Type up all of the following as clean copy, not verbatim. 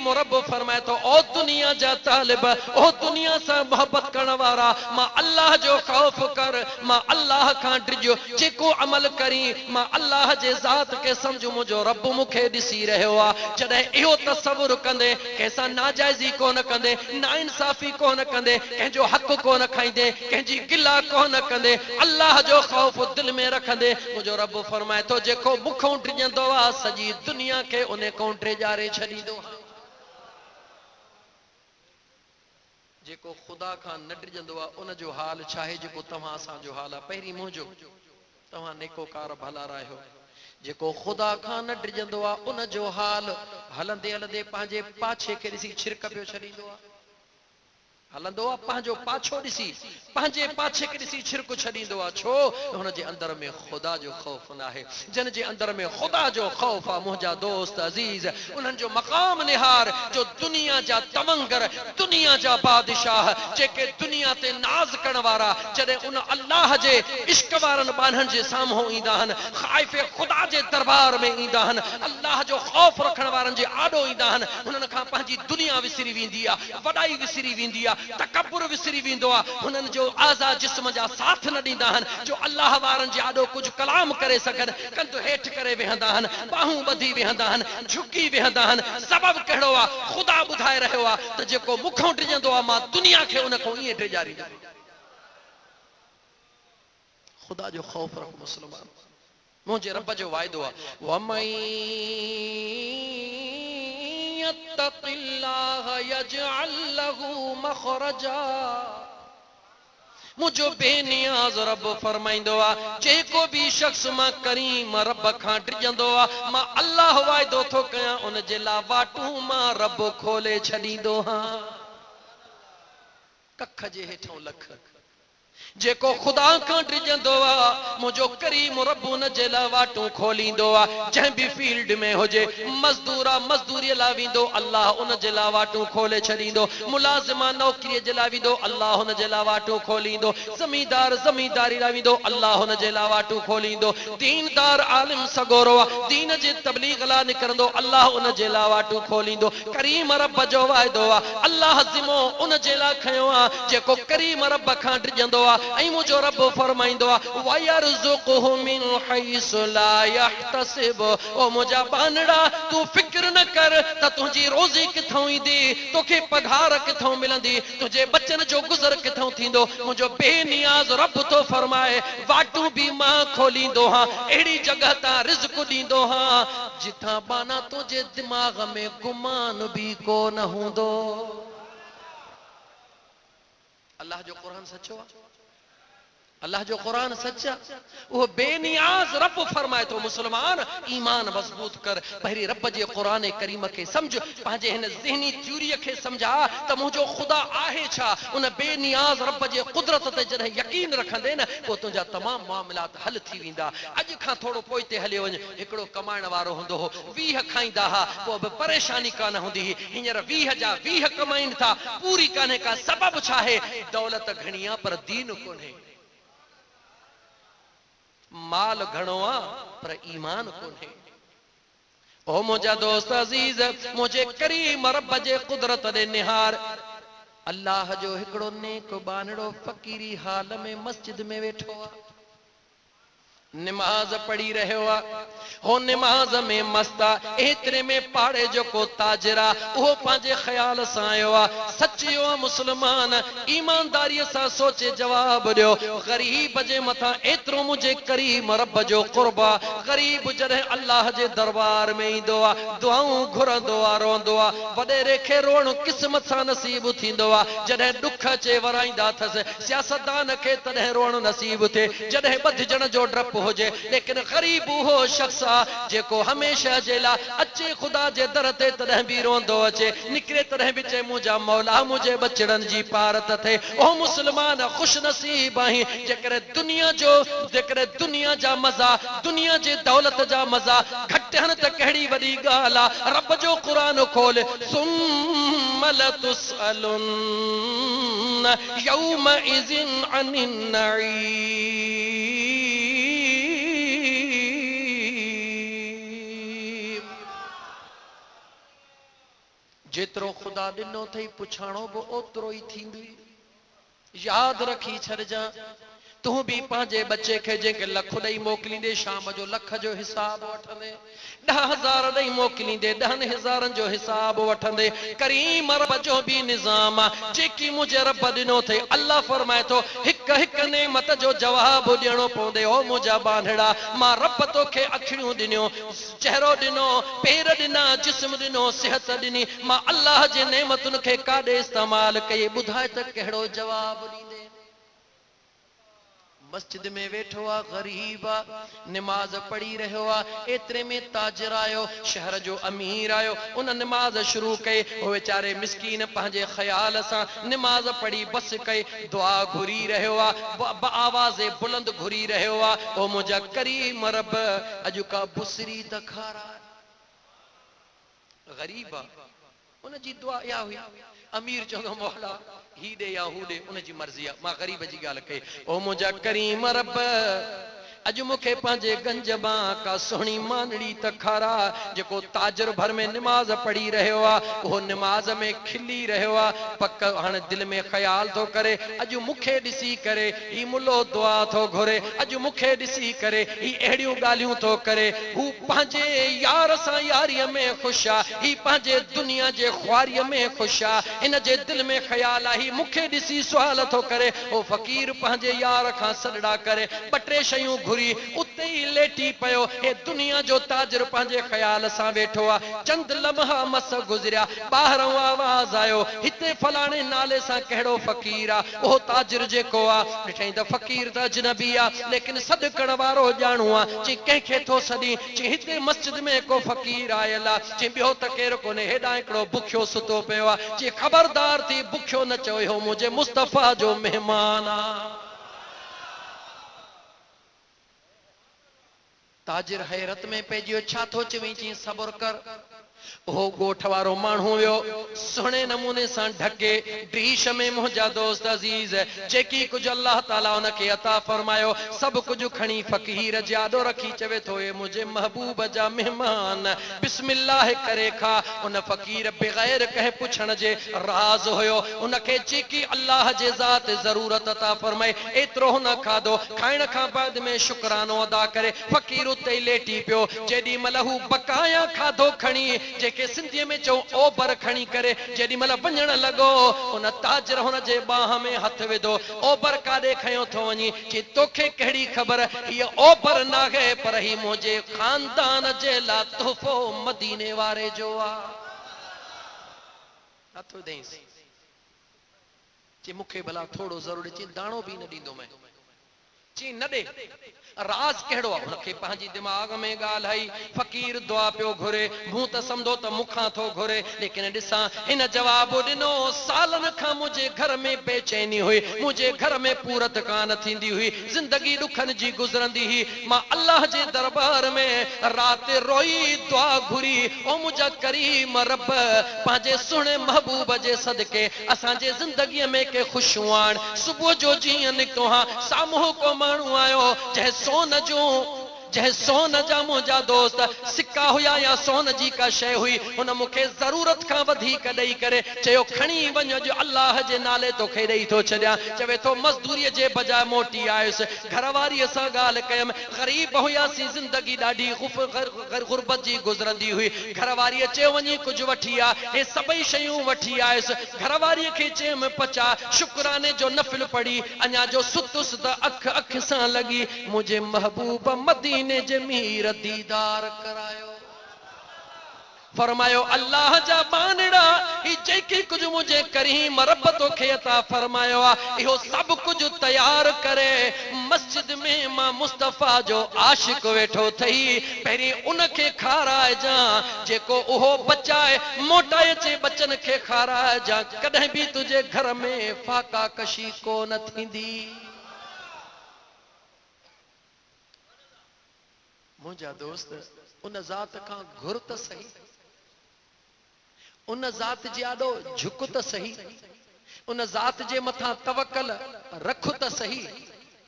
करीम रब फरमाए तो ओ दुनिया जा तालिब, ओ दुनिया से मोहब्बत करने वाला, मां अल्लाह जो खौफ कर, मां अल्लाह का डिजो, जेको अमल करी मां अल्लाह जे ज़ात के समझ मुझो रब मुखे दिसी रहो आ। जडे इहो तसव्वुर कंदे कैसा नाजायजी कोन कंदे, ना इंसाफी कोन कंदे, कंहिंजो हक कोन खाइंदे, कंहिंजी गिला कोन कंदे, अल्लाह जो खौफ दिल में रखंदे, मुझो रब फरमाए तो जेको मुखों डिजंदो आ सजी दुनिया के उन काउंटरे जारे छडींदो। जेको खुदा खां न डिजंदो आ उन जो हाल छाहे जेको तव्हां असां जो हाल आ। पहिरीं मुंहिंजो तव्हां नेकोकार भला रहियो। जेको खुदा खां न डिजंदो आ उन जो हाल हलंदे हलंदे पंहिंजे पाछे खे ॾिसी छिरक पियो छॾींदो आ। हलंदो आहे पंहिंजो पाछो ॾिसी, पंहिंजे पाछे खे ॾिसी छिरक छॾींदो आहे। छो? हुन जे अंदर में ख़ुदा जो ख़ौफ़ न आहे। जिन जे अंदर में ख़ुदा जो ख़ौफ़ आहे मुंहिंजा दोस्त अज़ीज़, उन्हनि जो मक़ाम निहार जो दुनिया जा तवंगर, दुनिया जा बादशाह, जेके दुनिया ते नाज़ करण वारा जॾहिं उन अल्लाह जे इश्क वारनि ॿारनि जे साम्हूं ईंदा आहिनि, ख़ाइफ़े ख़ुदा जे दरबार में ईंदा आहिनि, अल्लाह जो ख़ौफ़ रखण वारनि जे आॾो ईंदा आहिनि, हुननि खां पंहिंजी दुनिया विसरी वेंदी आहे, वॾाई विसरी वेंदी आहे, तकब्बुर विसरी वेंदो आहे। हुननि जो आज़ा जिस्म जा साथ न ॾींदा आहिनि, जो अल्लाह वारनि जे आॾो कुझु कलाम करे सघनि, कंधु हेठि करे वेहंदा आहिनि, ॿाहूं ॿधी वेहंदा आहिनि, झुकी वेहंदा आहिनि। सबबु कहिड़ो आहे? ख़ुदा ॿुधाए रहियो आहे त जेको मुखों डिजंदो आहे मां दुनिया खे उन खां ईअं डिॼारींदो। ख़ुदा जो ख़ौफ़ रख मुस्लमान, मुंहिंजे रब जो वाइदो आहे वमई यत्तक़िल्लाह यजअल लहू मख़रजा। मुझो बेनियाज़ रब फरमाइंदो आहे जेको भी शख्स मां करीम रब खां डिजंदो आहे मां अल्लाह वाइदो थो कयां उन जे लाइ वाटूं मां रब खोले छॾींदो हां। कख जे हेठों लख। जेको खुदा खां डिजंदो आहे मुझो करीम रब उन जे लाइ वाटूं खोलींदो आहे। जंहिं भी फील्ड में हुजे, मज़दूर आहे मज़दूरीअ लाइ वेंदो, अल्लाह उन जे लाइ वाटूं खोले छॾींदो। मुलाज़िम आहे नौकरीअ जे लाइ वेंदो, अल्लाह हुन जे लाइ वाटूं खोलींदो। ज़मींदार ज़मींदारी लाइ वेंदो, अल्लाह हुन जे लाइ वाटूं खोलींदो। दीनदार आलिम सगोरो आहे, दीन जे तबलीग लाइ निकिरंदो, अल्लाह उन जे लाइ वाटूं खोलींदो। करीम रब जो वाइदो आहे, अल्लाह ज़िमो उन जे लाइ खयो आहे जेको करीम रब खां डिजंदो आहे। ऐं मुझो रब फरमाइंदो आहे वयरज़ुक़हु मिन हैसु ला यहतसिब। ओ मुझा बानड़ा तू फिक्र न कर त तुझी रोज़ी किथों ईंदी, तोखे पघार किथों मिलंदी, तुझे बचन जो गुज़र किथों थींदो। मुझो बेनियाज़ रब तो फरमाए वाटू भी मां खोलींदो हां, अहिड़ी जगह तां रिज़्क ॾींदो हां जिथां बाना तुझे दिमाग में गुमान भी कोन हूंदो। अल्लाह जो कुरान सचो आहे, अल्लाह जो कुरान सच्चा, वो बेनियाज रब फरमाए तो मुसलमान ईमान मजबूत कर। पहिरी रब जे कुरान करीम के समझ, पंहिंजे हिन ज़हनी थ्योरी के समझा त मुंहिंजो खुदा आहे छा। उन बेनियाज रब जे कुदरत ते जॾहिं यकीन रखंदे न पोइ तुंहिंजा तमाम मामलात हल थी वेंदा। अॼु खां थोड़ो पोइते हले वञ, हिकिड़ो कमाइण वारो हूंदो हो, 20 खाईंदा हा, पोइ बि परेशानी कान हूंदी हुई। हींअर 20 जा 20 कमाइनि था, पूरी कान्हे का। सबबु छा आहे? दौलत घणी आहे पर दीन कोन्हे, माल घणो आ पर ईमान कोन्हे। ओ मुझा दोस्त अजीज, मुझे करीम रब जे कुदरत दे निहार। अल्लाह जो हिकड़ो नेक बानड़ो फकीरी हाल में मस्जिद में वेठो आ, निमाज पढ़ी रहियो आहे। हो निमाज में मस्त आहे। एतिरे में पाड़े जो को ताजिर आहे, उहो पंहिंजे ख़्याल सां आयो आहे। सचियो आहे मुस्लमान, ईमानदारीअ सां सोचे जवाब ॾियो। ग़रीब जे मथां एतिरो मुंहिंजे करीम रब जो क़ुर्ब आहे। ग़रीब जॾहिं अल्लाह जे दरबार में ईंदो आहे, दुआऊं घुरंदो आहे, रोंदो आहे। वॾेरे खे रोअण क़िस्मत सां नसीब थींदो आहे। जॾहिं ॾुख अचे वराईंदा अथसि, सियासतदान खे तॾहिं रोअण नसीब थिए, जॾहिं ॿधिजण जो डपु हुजे। लेकिन ग़रीब उहो शख्स आहे जेको हमेशह जे लाइ अचे ख़ुदा जे दर ते तॾहिं बि रोंदो अचे, निकिरे तॾहिं बि चए मुंहिंजा मौला मुंहिंजे बचड़नि जी पारत थिए। ओ मुस्लमान ख़ुशि नसीब आहीं जेकॾहिं दुनिया जा मज़ा, दुनिया जे दौलत जा मज़ा घटनि त कहिड़ी वॾी ॻाल्हि आहे। रब जो क़ुरान खोल, सुम्म लतुसअलुन यौमइज़िन अनिन नईम। जेतिरो ख़ुदा ॾिनो अथई पुछाणो बि ओतिरो ई थींदी। यादि रखी छॾिजां तूं बि पंहिंजे बच्चे खे जंहिंखे लख ॾेई मोकिलींदे शाम जो लख जो हिसाब वठंदे, 10,000 ॾेई मोकिलींदे 10,000 जो हिसाब वठंदे। करीम रब जो बि निज़ाम आहे जेकी मुंहिंजे रब ॾिनो अथई। अल्लाह फरमाए थो हिक हिक नेमत जो जवाब ॾियणो पवंदे। ओ मुंहिंजा बांधड़ा, मां रब तोखे अखियूं ॾिनियो, चेहरो ॾिनो, पेर ॾिना, जिस्म ॾिनो, सिहत ॾिनी। मां अल्लाह जे नेमतुनि खे काॾे इस्तेमाल कई? ॿुधाए त कहिड़ो जवाब ॾींदे? मस्जिद में वेठो आ, गरीब आ, नमाज पढ़ी रहियो आ। एतिरे में ताजिर आयो, शहर जो अमीर आयो। उन नमाज शुरू कई। वो वेचारे मिस्कीन पंहिंजे ख्याल सां नमाज पढ़ी बस कई, दुआ घुरी रहियो आ, आवाज़ बुलंद घुरी रहियो आ। ओ मुंहिंजा करीम रब, अॼु का बुसरी त खारा। गरीब आ, उन जी दुआ इहा हुई। अमीर चवंदो मौला ही दे या हू दे, उन जी मर्ज़ी आहे। मां ग़रीब जी ॻाल्हि कई। ओ मुंहिंजा करीम रब, अॼु मूंखे पंहिंजे गंज मां का सुहिणी मानड़ी त खारा। जेको ताजर भर में नमाज पढ़ी रहियो आहे, उहो नमाज में खिली रहियो आहे। पक हाणे दिलि में ख़्याल थो करे, अॼु मूंखे ॾिसी करे ही मुलो दुआ थो घुरे, अॼु मूंखे ॾिसी करे ही अहिड़ियूं ॻाल्हियूं थो करे। हू पंहिंजे यार सां यारीअ में ख़ुशि आहे, ही पंहिंजे दुनिया जे ख्वारीअ में ख़ुशि आहे। हिन जे दिलि में ख़्याल आहे ही मूंखे ॾिसी सुवाल थो करे। ओ फ़क़ीर पंहिंजे यार खां सॾड़ा करे 2-3 शयूं घुरी, उते ई लेटी पियो। हे दुनिया जो ताजिर पंहिंजे ख़्याल सां वेठो आहे। चंद लम्हा मस गुज़रिया, ॿाहिरों आवाज़ आयो, हिते फलाणे नाले सां कहिड़ो फ़क़ीर आहे। उहो ताजिर जेको आहे, ॾिठईं त फ़क़ीर त अजनबी आहे, लेकिन सॾु करण वारो ॼाणू आहे। चई कंहिंखे थो सॾी? चई हिते मस्जिद में को फ़क़ीर आयल आहे। चई ॿियो त केरु कोन्हे, हेॾां हिकिड़ो बुखियो सुतो पियो आहे। चई ख़बरदार थी बुखियो न चओ, हो मुंहिंजे मुस्तफ़ा जो महिमान आहे। ताजिर हैरत में पइजी वियो, छा थो चवई? चई सब्र कर। ओहो ॻोठ वारो माण्हू वियो, सुहिणे नमूने सां ढके ड्रीश में। मुंहिंजा दोस्त अज़ीज़, जेकी कुझु अल्लाह ताला उनखे अता फरमायो, सभु कुझु खणी फ़क़ीर जे आॾो रखी चवे थो, ए मुंहिंजे महबूब जा महिमान, बिस्मिल्लाह करे खा। उन फ़क़ीर बग़ैर कंहिं पुछण जे राज़ हुयो, उनखे जेकी अल्लाह जे ज़ात ज़रूरत अता फरमाए एतिरो हुन खाधो। खाइण खां बाद में शुक्रानो अदा करे फ़क़ीर उते ई लेटी पियो। जेॾी महिल हू बकाया खाधो खणी, जेके सिंधीअ में चऊं ओभर खणी करे जेॾी महिल वञण लॻो, उन ताजिर हुन जे बाह में हथ विधो। ओभर काॾे खयो थो वञी? चई तोखे कहिड़ी ख़बर, हीअ ओभर नाहे, पर ही मुंहिंजे ख़ानदान जे लाइ तोहफ़ो मदीने वारे जो आहे। हथ विधईंसि। चई मूंखे भला थोरो ज़रूरु। चई दाणो बि न ॾींदो मैं। चई न ॾे। राज़ कहिड़ो आहे? हुनखे पंहिंजी दिमाग़ में ॻाल्हि आई। फ़क़ीर दुआ पियो घुरे, मूं त सम्झो त मूंखां थो घुरे, लेकिन ॾिसां हिन जवाब ॾिनो, सालनि खां मुंहिंजे घर में बेचैनी हुई, मुंहिंजे घर में पूरत कान थींदी हुई, ज़िंदगी ॾुखनि जी गुज़रंदी हुई। मां अल्लाह जे दरबार में राति रोई दुआ घुरी, ओ मुंहिंजा करीम रब, पंहिंजे सुहिणे महबूब जे सदके असांजे ज़िंदगीअ में के ख़ुशियूं आण। सुबुह जो जीअं निकितो हा, साम्हूं को माण्हू आयो जंहिं सोन जा मुंहिंजा दोस्त सिक्का हुया या सोन जी का शइ हुई, हुन मूंखे ज़रूरत खां वधीक ॾेई करे चयो खणी वञ, अॼु अल्लाह जे नाले तोखे ॾेई थो छॾियां। चवे थो मज़दूरीअ जे बजाए मोटी आयुसि। घरवारीअ सां ॻाल्हि कयमि, ग़रीब हुयासीं, ज़िंदगी ॾाढी गुरबत जी गुज़रंदी हुई। घरवारीअ चयो वञी कुझु वठी आ, हे सभई शयूं वठी आयुसि। घरवारीअ खे चयमि पचा शुक्राने जो नफ़िल पढ़ी, अञा जो सुतुसि त अख सां लॻी मुंहिंजे महबूब मदीने जे मीर दीदार करायो। फरमायो अल्लाह जा बानड़ा, ही जेकी कुछ मुझे करीम रब तोखे अता फरमायो आ, इहो सब कुछ तैयार करे मस्जिद में मां मुस्तफ़ा जो आशिक वेठो थई, पहिरीं उनखे खाराए जा जेको उहो बचाए मोटाए चे बचन खे खाराए जा, कॾहिं भी तुझे घर में फाका कशी को न थींदी। मुंहिंजा दोस्त, उन ज़ात खां घुर त सही, उन ज़ात जे आॾो झुक त सही, उन ज़ात जे मथां तवक्कल रख त सही।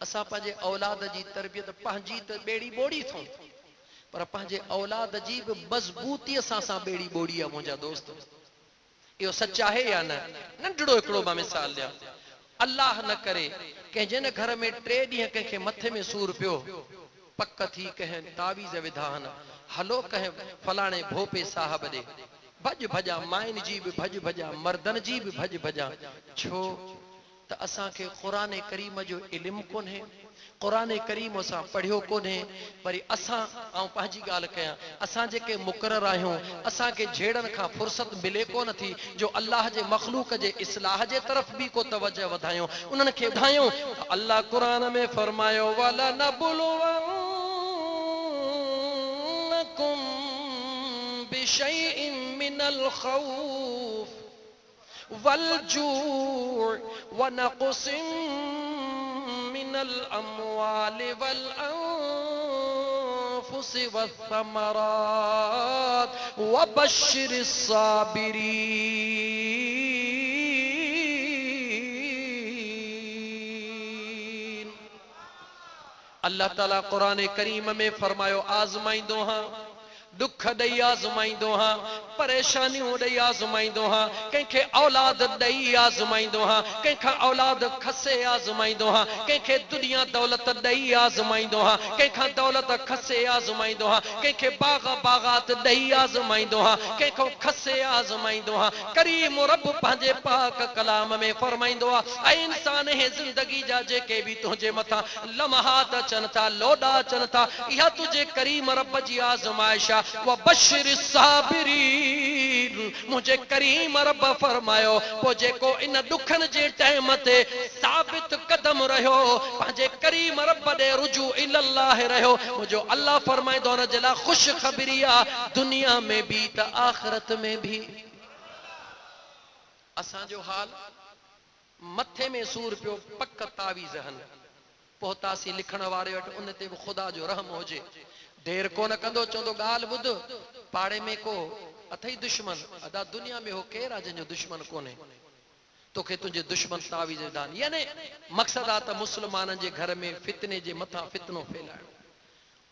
असां पंहिंजे औलाद जी तरबियत पंहिंजी त ॿेड़ी ॿोड़ी थो, पर पंहिंजे औलाद जी बि मज़बूतीअ सां ॿेड़ी ॿोड़ी आहे। मुंहिंजा दोस्त, यो सच्चा है या न? नंढड़ो हिकिड़ो मां मिसाल ॾियां। अल्लाह न करे कंहिं जिन घर में 3 ॾींहं कंहिंखे मथे में सूर पियो, पक थी कंहिं तावीज़ विधा आहिनि, हलो कंहिं फलाणे भोपे साहब ॾे, भॼ भॼा, माइन जी बि भॼ भॼा, मर्दन जी बि भॼ भॼा। छो त असांखे क़ुरान करीम जो इल्मु कोन्हे, क़ुरान करीम असां पढ़ियो कोन्हे। वरी असां ऐं पंहिंजी ॻाल्हि कयां, असां जेके मुक़रर आहियूं, असांखे झेड़नि खां फुर्सत मिले कोन थी जो अल्लाह जे मख़लूक जे इस्लाह जे तरफ़ बि को तवजह वधायूं, उन्हनि खे ॿुधायूं। अल्लाह क़ुरान में फरमायो वला नबुलुवन्नकुम बिशैइन मिनल खौफ वल-जूअ व-नक़्सिम मिनल अम्वालि वल-अन्फुसि वथ-थमरात वबश्शिरिस साबिरीन। अल्लाह ताला कुरान करीम में फरमायो आज़माइंदो हां, दुख ॾेई आज़माइंदो हां, परेशानियूं ॾेई आज़माइंदो हां, कंहिंखे औलाद ॾेई आज़माइंदो हां, कंहिंखां औलाद खसे आज़माइंदो हां, कंहिंखे दुनिया दौलत ॾेई आज़माइंदो हां, कंहिंखां दौलत खसे आज़माइंदो हां, कंहिंखे बाग़ बाग़ात ॾेई आज़माइंदो हां, कंहिंखां खसे आज़माइंदो हां। करीम रब पंहिंजे पाक कलाम में फरमाइंदो आहे, ऐं इंसान हे ज़िंदगी जा जेके बि तुंहिंजे मथां लम्हात अचनि था, लोॾा अचनि था, इहा तुंहिंजे करीम रब जी आज़माइश आहे। वबश्शिरिस साबिरीन, मुझे करीम रब फरमायो, पोइ जेको इन दुखन जे टाइम ते साबित कदम रहियो, पंहिंजे करीम रब ॾे रुजू इल्लाह रहियो, मुझो अल्लाह फरमाईंदो हुन जे लाइ ख़ुश ख़बरी आहे, दुनिया में भी त आख़िरत में भी। असांजो हाल मथे में सूर पियो, पक तावीज़ हन, पहुतासीं लिखण वारे वटि, उन ते बि ख़ुदा जो रहम हुजे। देर कोन कंदो, चवंदो ॻाल्हि ॿुध, पाड़े में को अथई दुश्मन, अदा दुनिया में हो केरु आहे जंहिंजो दुश्मन कोन्हे, तोखे तुंहिंजे दुश्मन तावीज़ विधान। यानी मक़सद आहे त मुस्लमाननि जे घर में फितने जे मथां फितनो फैलाइणो।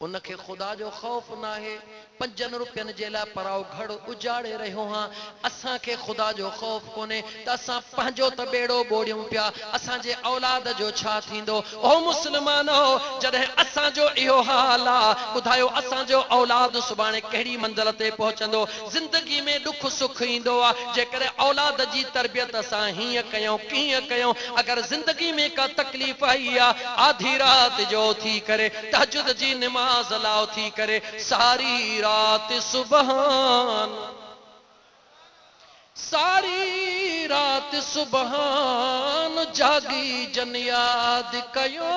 उनखे ख़ुदा जो ख़ौफ़ न आहे, 5 रुपयनि जे लाइ पराओ घर उजाड़े रहियो हां। असांखे ख़ुदा जो ख़ौफ़ कोन्हे त असां पंहिंजो त बेड़ो ॿोड़ियूं पिया, असांजे औलाद जो छा थींदो? ओ मुस्लमानो, जॾहिं असांजो इहो हाल आहे, ॿुधायो असांजो औलाद सुभाणे कहिड़ी मंज़िल ते पहुचंदो? ज़िंदगी में दुख सुख ईंदो आहे, जेकॾहिं औलाद जी तरबियत असां हीअं कयूं कीअं कयूं। अगरि ज़िंदगी में का तकलीफ़ आई आहे, आधी रात जो थी करे तहज्जुद जी नमाज़ लाओ थी करे सारी रात सुबहान, सारी रात सुबहान जागी जन याद कयो,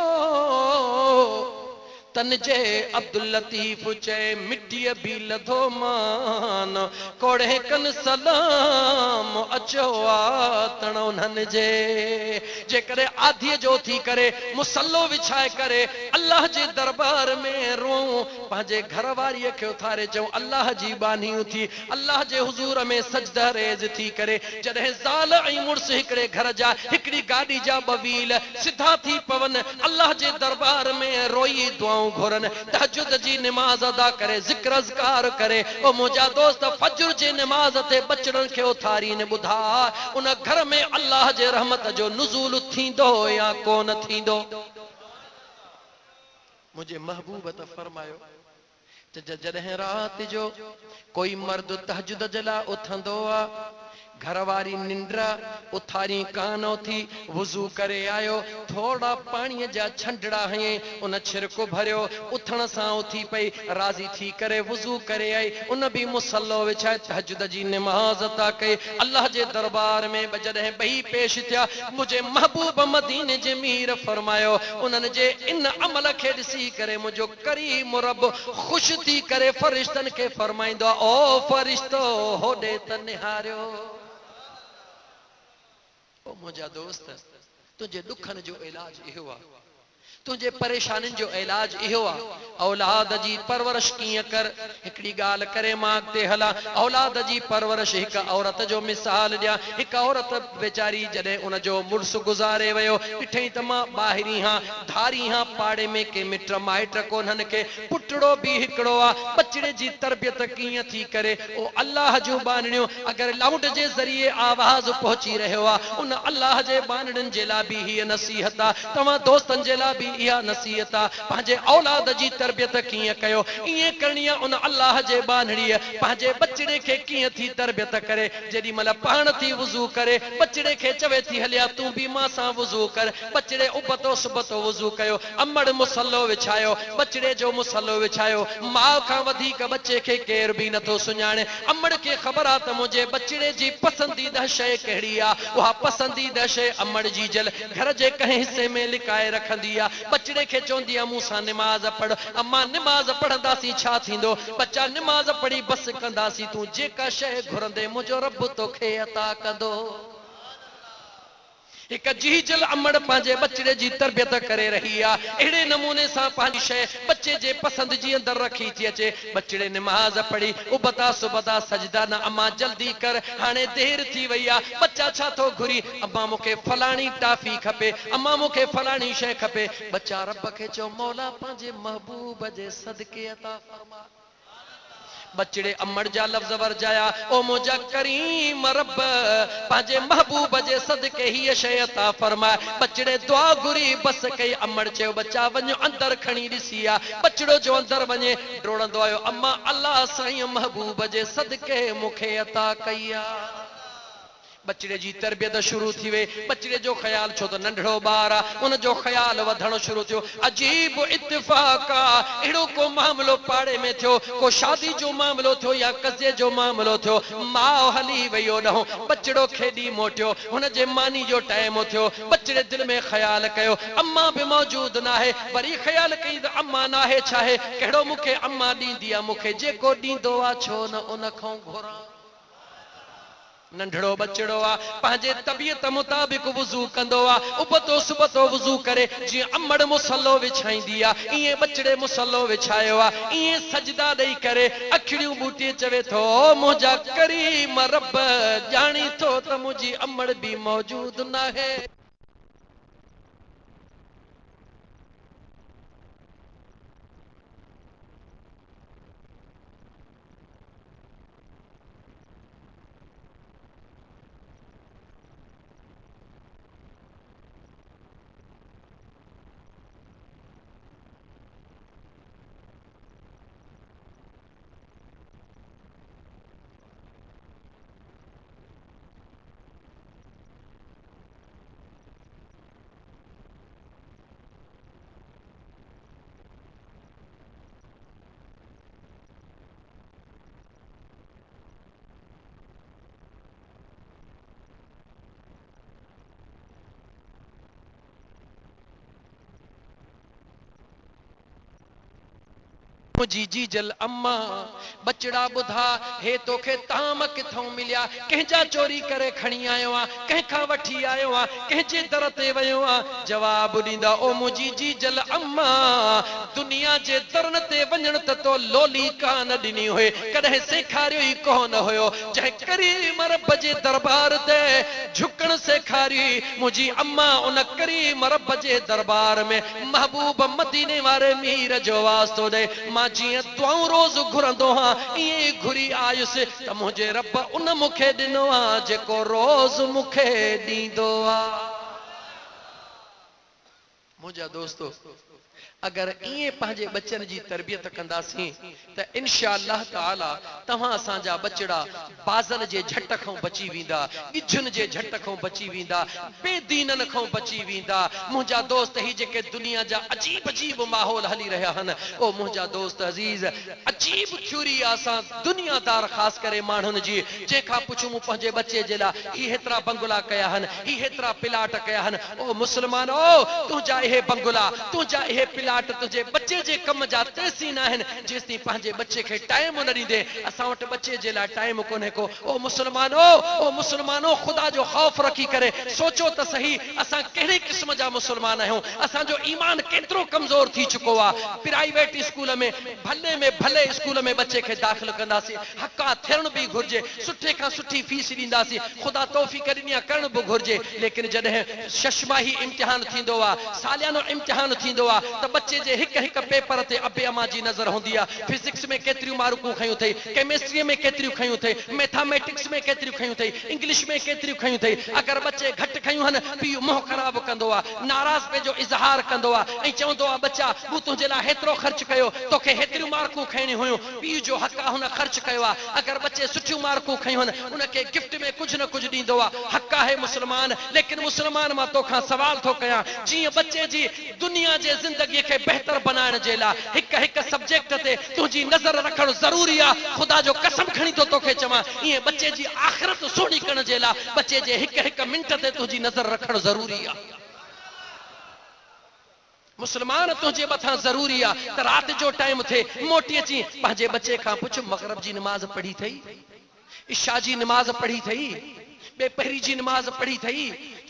तनजे अब्दुल लतीफ चे मिट्टीअ बि लधो मान, कोड़े कन सलाम अचो आतण उन्हनि जे। जेकॾहिं आधीअ जो थी करे मुसल्लो विछाए करे अल्लाह जे दरबार में रोऊं, पंहिंजे घर वारीअ खे उथारे चऊं अल्लाह जी बानियूं थी, अल्लाह जे हुज़ूर में सजदा रेज़ थी करे, जॾहिं ज़ाल ऐं मुड़ुस हिकिड़े घर जा हिकिड़ी गाॾी जा 2 व्हील सिधा थी पवनि, अल्लाह जे दरबार में रोई दुआऊं घुरनि, तहज्जुद जी नमाज़ अदा करे, ज़िक्र अज़कार करे, ओ मुंहिंजा दोस्त फज्र जे नमाज़ ते बचड़नि खे उथारीनि, ॿुधा उन घर में अल्लाह जे रहमत जो नुज़ूल थींदो या कोन थींदो? मुझे महबूब त फरमायो त जॾहिं रात जो कोई मर्द तहज्जुद जे लाइ उथंदो आहे, घरवारी निंड्रा उथारी कान उथी, वुज़ू करे आयो, थोड़ा पाणीअ जा छंडड़ा हयईं, उन छिरको भरियो, उथण सां उथी पई, राज़ी थी करे वुज़ू करे आई, उन भी मुसल्लो विछाए तहज्जुद जी नमाज़ अदा कई। अल्लाह जे दरबार में जॾहिं ॿई पेश थिया, मुझे महबूब मदीने जे मीर फरमायो, उन्हनि जे इन अमल खे ॾिसी करे मुंहिंजो करीम रब ख़ुश थी करे फ़रिश्तनि खे फरमाईंदो आहे, ओ फ़रिश्तो होॾे त निहारियो। ओ मुंहिंजा दोस्त, तुंहिंजे दुखनि जो इलाज इहो आहे, तुझे परेशानी जो इलाज इहो आ औलाद जी परवरिश कीअं कर। हिकड़ी गाल करे मां ते हला औलाद जी परवरिश हिक औरत जो मिसाल दिया। हिक औरत बेचारी जडे उन जो मुर्स गुजारे वयो ॾिठई त मां ॿाहिरी हां धारी हां पाड़े में के मिट माइट कोन्हन के पुटड़ो भी हिकड़ो आ बचड़े जी तरबियत कीअं थी करे ओ अल्लाह जो बानणियो अगर लाउड जे जरिए आवाज पहुंची रहियो आ उन अल्लाह जे बानड़न जे ला भी ही नसीहत आ। तवा दोस्तन जे ला भी इहा नसीहत आ पंहिंजे औलाद जी तरबियत कीअं कयो इएं करणी उन अल्लाह जे बानड़ीअ पंहिंजे बचड़े खे कीअं थी तरबियत करे। जेडी मल पाण थी वुजू करे बचड़े खे चवे थी हलिया तू भी मां सां वुजू कर। बचड़े उबतो सुबतो वुजू कयो अमड़ मुसल्लो विछायो बचड़े जो मुसल्लो विछायो। मां खां वधीक बच्चे खे केर भी नथो सुञाणे। अमड़ के ख़बर आ त मुझे बचड़े जी पसंदीदा शय कहिड़ी आ उहा पसंदीदा शय अमड़ जी जल घर जे कंहिं हिस्से में लिकाए रखंदी आ। बचड़े के चौंदी मूसा निमाज पढ़ अम्मा निमाज पढ़ंदासी छा थींदो बच्चा निमाज पढ़ी बस कंदासी तू जेका शय घुरंदे मुझो रब तोखे अता कंदो। एक जीजल अमड़ पांजे बचड़े जी तरबियत करे रही आ एड़े नमूने सा पांजी शय बच्चे जे पसंद जी अंदर रखी थी अचे। बचड़े नमाज पढ़ी उबता सुबता सजदा न अम्मा जल्दी कर हाने देर थी वई आ। बच्चा छा थो घुरी अम्मा मुखे फलानी टाफी खपे अम्मा मुखे फलानी शय खपे। बच्चा रब के चो मौला पांजे महबूब जे सदके अता फरमा। बचड़े अमड़ जा लफ्ज वरजाया ओ मुझा करीम रब पांजे महबूब जे सदके ही शय अता फरमाए। बचड़े दुआ घुरी बस कई अमड़ चयो बच्चा वञो अंदर खणी ॾिसी आ। बचड़ो जो अंदर वञे डोड़ंदो आयो अम्मा अल्लाह साईं महबूब जे सदके मुखे अता कई आ। बचड़े जी तरबियत शुरू थी वे। बचड़े जो ख्याल छो तो नंढड़ो बार आ उन जो ख्याल वधण शुरू थियो। अजीब इत्तेफाक आ एड़ो को मामलो पाड़े में थियो को शादी जो मामलो थियो या कज़े जो मामलो थियो मां हली वयो न बचड़ो खेडी मोटियो हुन जे मानी जो टाइम थियो। बचड़े दिल में ख्याल कयो अम्मा भी मौजूद ना है वरी ख्याल कई त अम्मा ना है चाहे केड़ो मुखे अम्मा दींदी आ मुखे जेको दींदो आ छो न उन खां घुरा। नंढड़ो बचड़ो आ पंहिंजे तबियत मुताबिक वुजू कंदो आ उबतो सुबतो वुजू करे जी अमड़ मुसल्लो विछाईंदी आ इए बचड़े मुसल्लो विछायो आ इए सजदा ॾेई करे अखड़ियूं बूटी चवे थो मुंहिंजा करीम रब ॼाणी थो त मुंहिंजी अमड़ भी मौजूद न है। मुझी जी जल अम्मा बचड़ा बुधा हे तोखे ताम किथों मिलिया कंहिंजा चोरी करे खणी आयो आ कंहिंखां वठी आयो आ कंहिंजे दर ते वयो आ। जवाब ॾींदा ओ मुझी जी जल अम्मा दुनिया जे दरन ते वञण त तो लोली कान ॾिनी हुई कॾहिं सेखारियो ई कोन हुयो जंहिं करीम रब जे दरबार ते झुकण सेखारी मुझी अम्मा उन करीम रब जे दरबार में महबूब मदीने वारे मीर जो वास्तो दे मां जियां दुआऊं रोज घुरंदो हां इए घुरी आयुसि त मुझे रब उन मुखे ॾिनो आ जेको रोज मुखे ॾींदो आ। मुझा दोस्तों अगर इए पंहिंजे बच्चन जी तरबियत कंदासीं त इंशाअल्लाह ताला तव्हां असांजा बचड़ा बाज़न जे झट खां बची वेंदा गिझुन जे झट खां बची वेंदा बेदीनन खां बची वेंदा। मुंहिंजा दोस्त ही जेके दुनिया जा अजीब अजीब माहौल हली रहा हन ओ मुंहिंजा दोस्त अजीज अजीब थ्योरी असां दुनियादार ख़ास करे माण्हुनि जी जेका पुछूं पंहिंजे बच्चे जे लाइ ही हेतिरा बंगला कया हन ही हेतिरा प्लाट कया हन ओ मुस्लमान ओ तुंहिंजा इहे बंगला तुझा इहे प्लाट तुझे बच्चे जे कम जा तेसी ना हन जेसती पंहिंजे बच्चे के टाइम न ॾींदे असां वटि बच्चे जे लाइ टाइम कोन्हे को। ओ मुसलमानो खुदा जो खौफ रखी करे सोचो त सही असां कहिड़े क़िस्म जा मुसलमान आहियूं। असांजो ईमान केतिरो कमज़ोर थी चुको आहे। प्राइवेट स्कूल में भले स्कूल में बच्चे के दाख़िल कंदासीं हक़ा थियण भी घुर्जे सुठे खां सुठी फीस ॾींदासीं खुदा तौफ़ीक़ ॾिनी आहे करण भी घुर्जे। लेकिन जॾहिं शशमाही इम्तिहान थींदो आहे सालियानो इम्तिहान थींदो आहे त बच्चे जे हिक हिक पेपर ते अबे अमा जी नज़र हूंदी आहे। फिजिक्स में केतिरियूं मार्कूं खयूं अथई, केमिस्ट्री में केतिरियूं खयूं अथई, मैथमेटिक्स में केतिरियूं खयूं अथई, इंग्लिश में केतिरियूं खयूं अथई। अगर बच्चे घटि खयूं हन पीउ मोह ख़राब कंदो आहे नाराज़ पंहिंजो इज़हार कंदो आहे ऐं चवंदो आहे बच्चा मूं तुंहिंजे लाइ हेतिरो ख़र्च कयो तोखे हेतिरियूं मार्कूं खणियूं हुयूं। पीउ जो हक़ आहे हुन ख़र्च कयो आहे। अगर बच्चे सुठियूं मार्कूं खयूं हन उनखे गिफ्ट में कुझु न कुझु ॾींदो आहे। हक़ आहे मुसलमान। लेकिन मुसलमान मां तोखां सवाल थो कयां जीअं बच्चे जी दुनिया जे ज़िंदगीअ खे बहितर बनाइण जे लाइ हिक हिक सब्जेक्ट ते तुंहिंजी नज़र रखणु ज़रूरी आहे। खुदा जो कसम खणी थो तोखे चवां ईअं बच्चे जी आख़िरत सुहिणी करण जे लाइ बच्चे जे हिक हिक मिंट ते तुंहिंजी नज़र रखणु ज़रूरी आहे। मुसलमान तुझे मथां ज़रूरी आहे त रात जो टाइम थे मोटी अची पंहिंजे बच्चे खां पुछ मग़रिब जी नमाज़ पढ़ी थई, इशा जी नमाज़ पढ़ी थई, बेपहरी जी नमाज़ पढ़ी थई,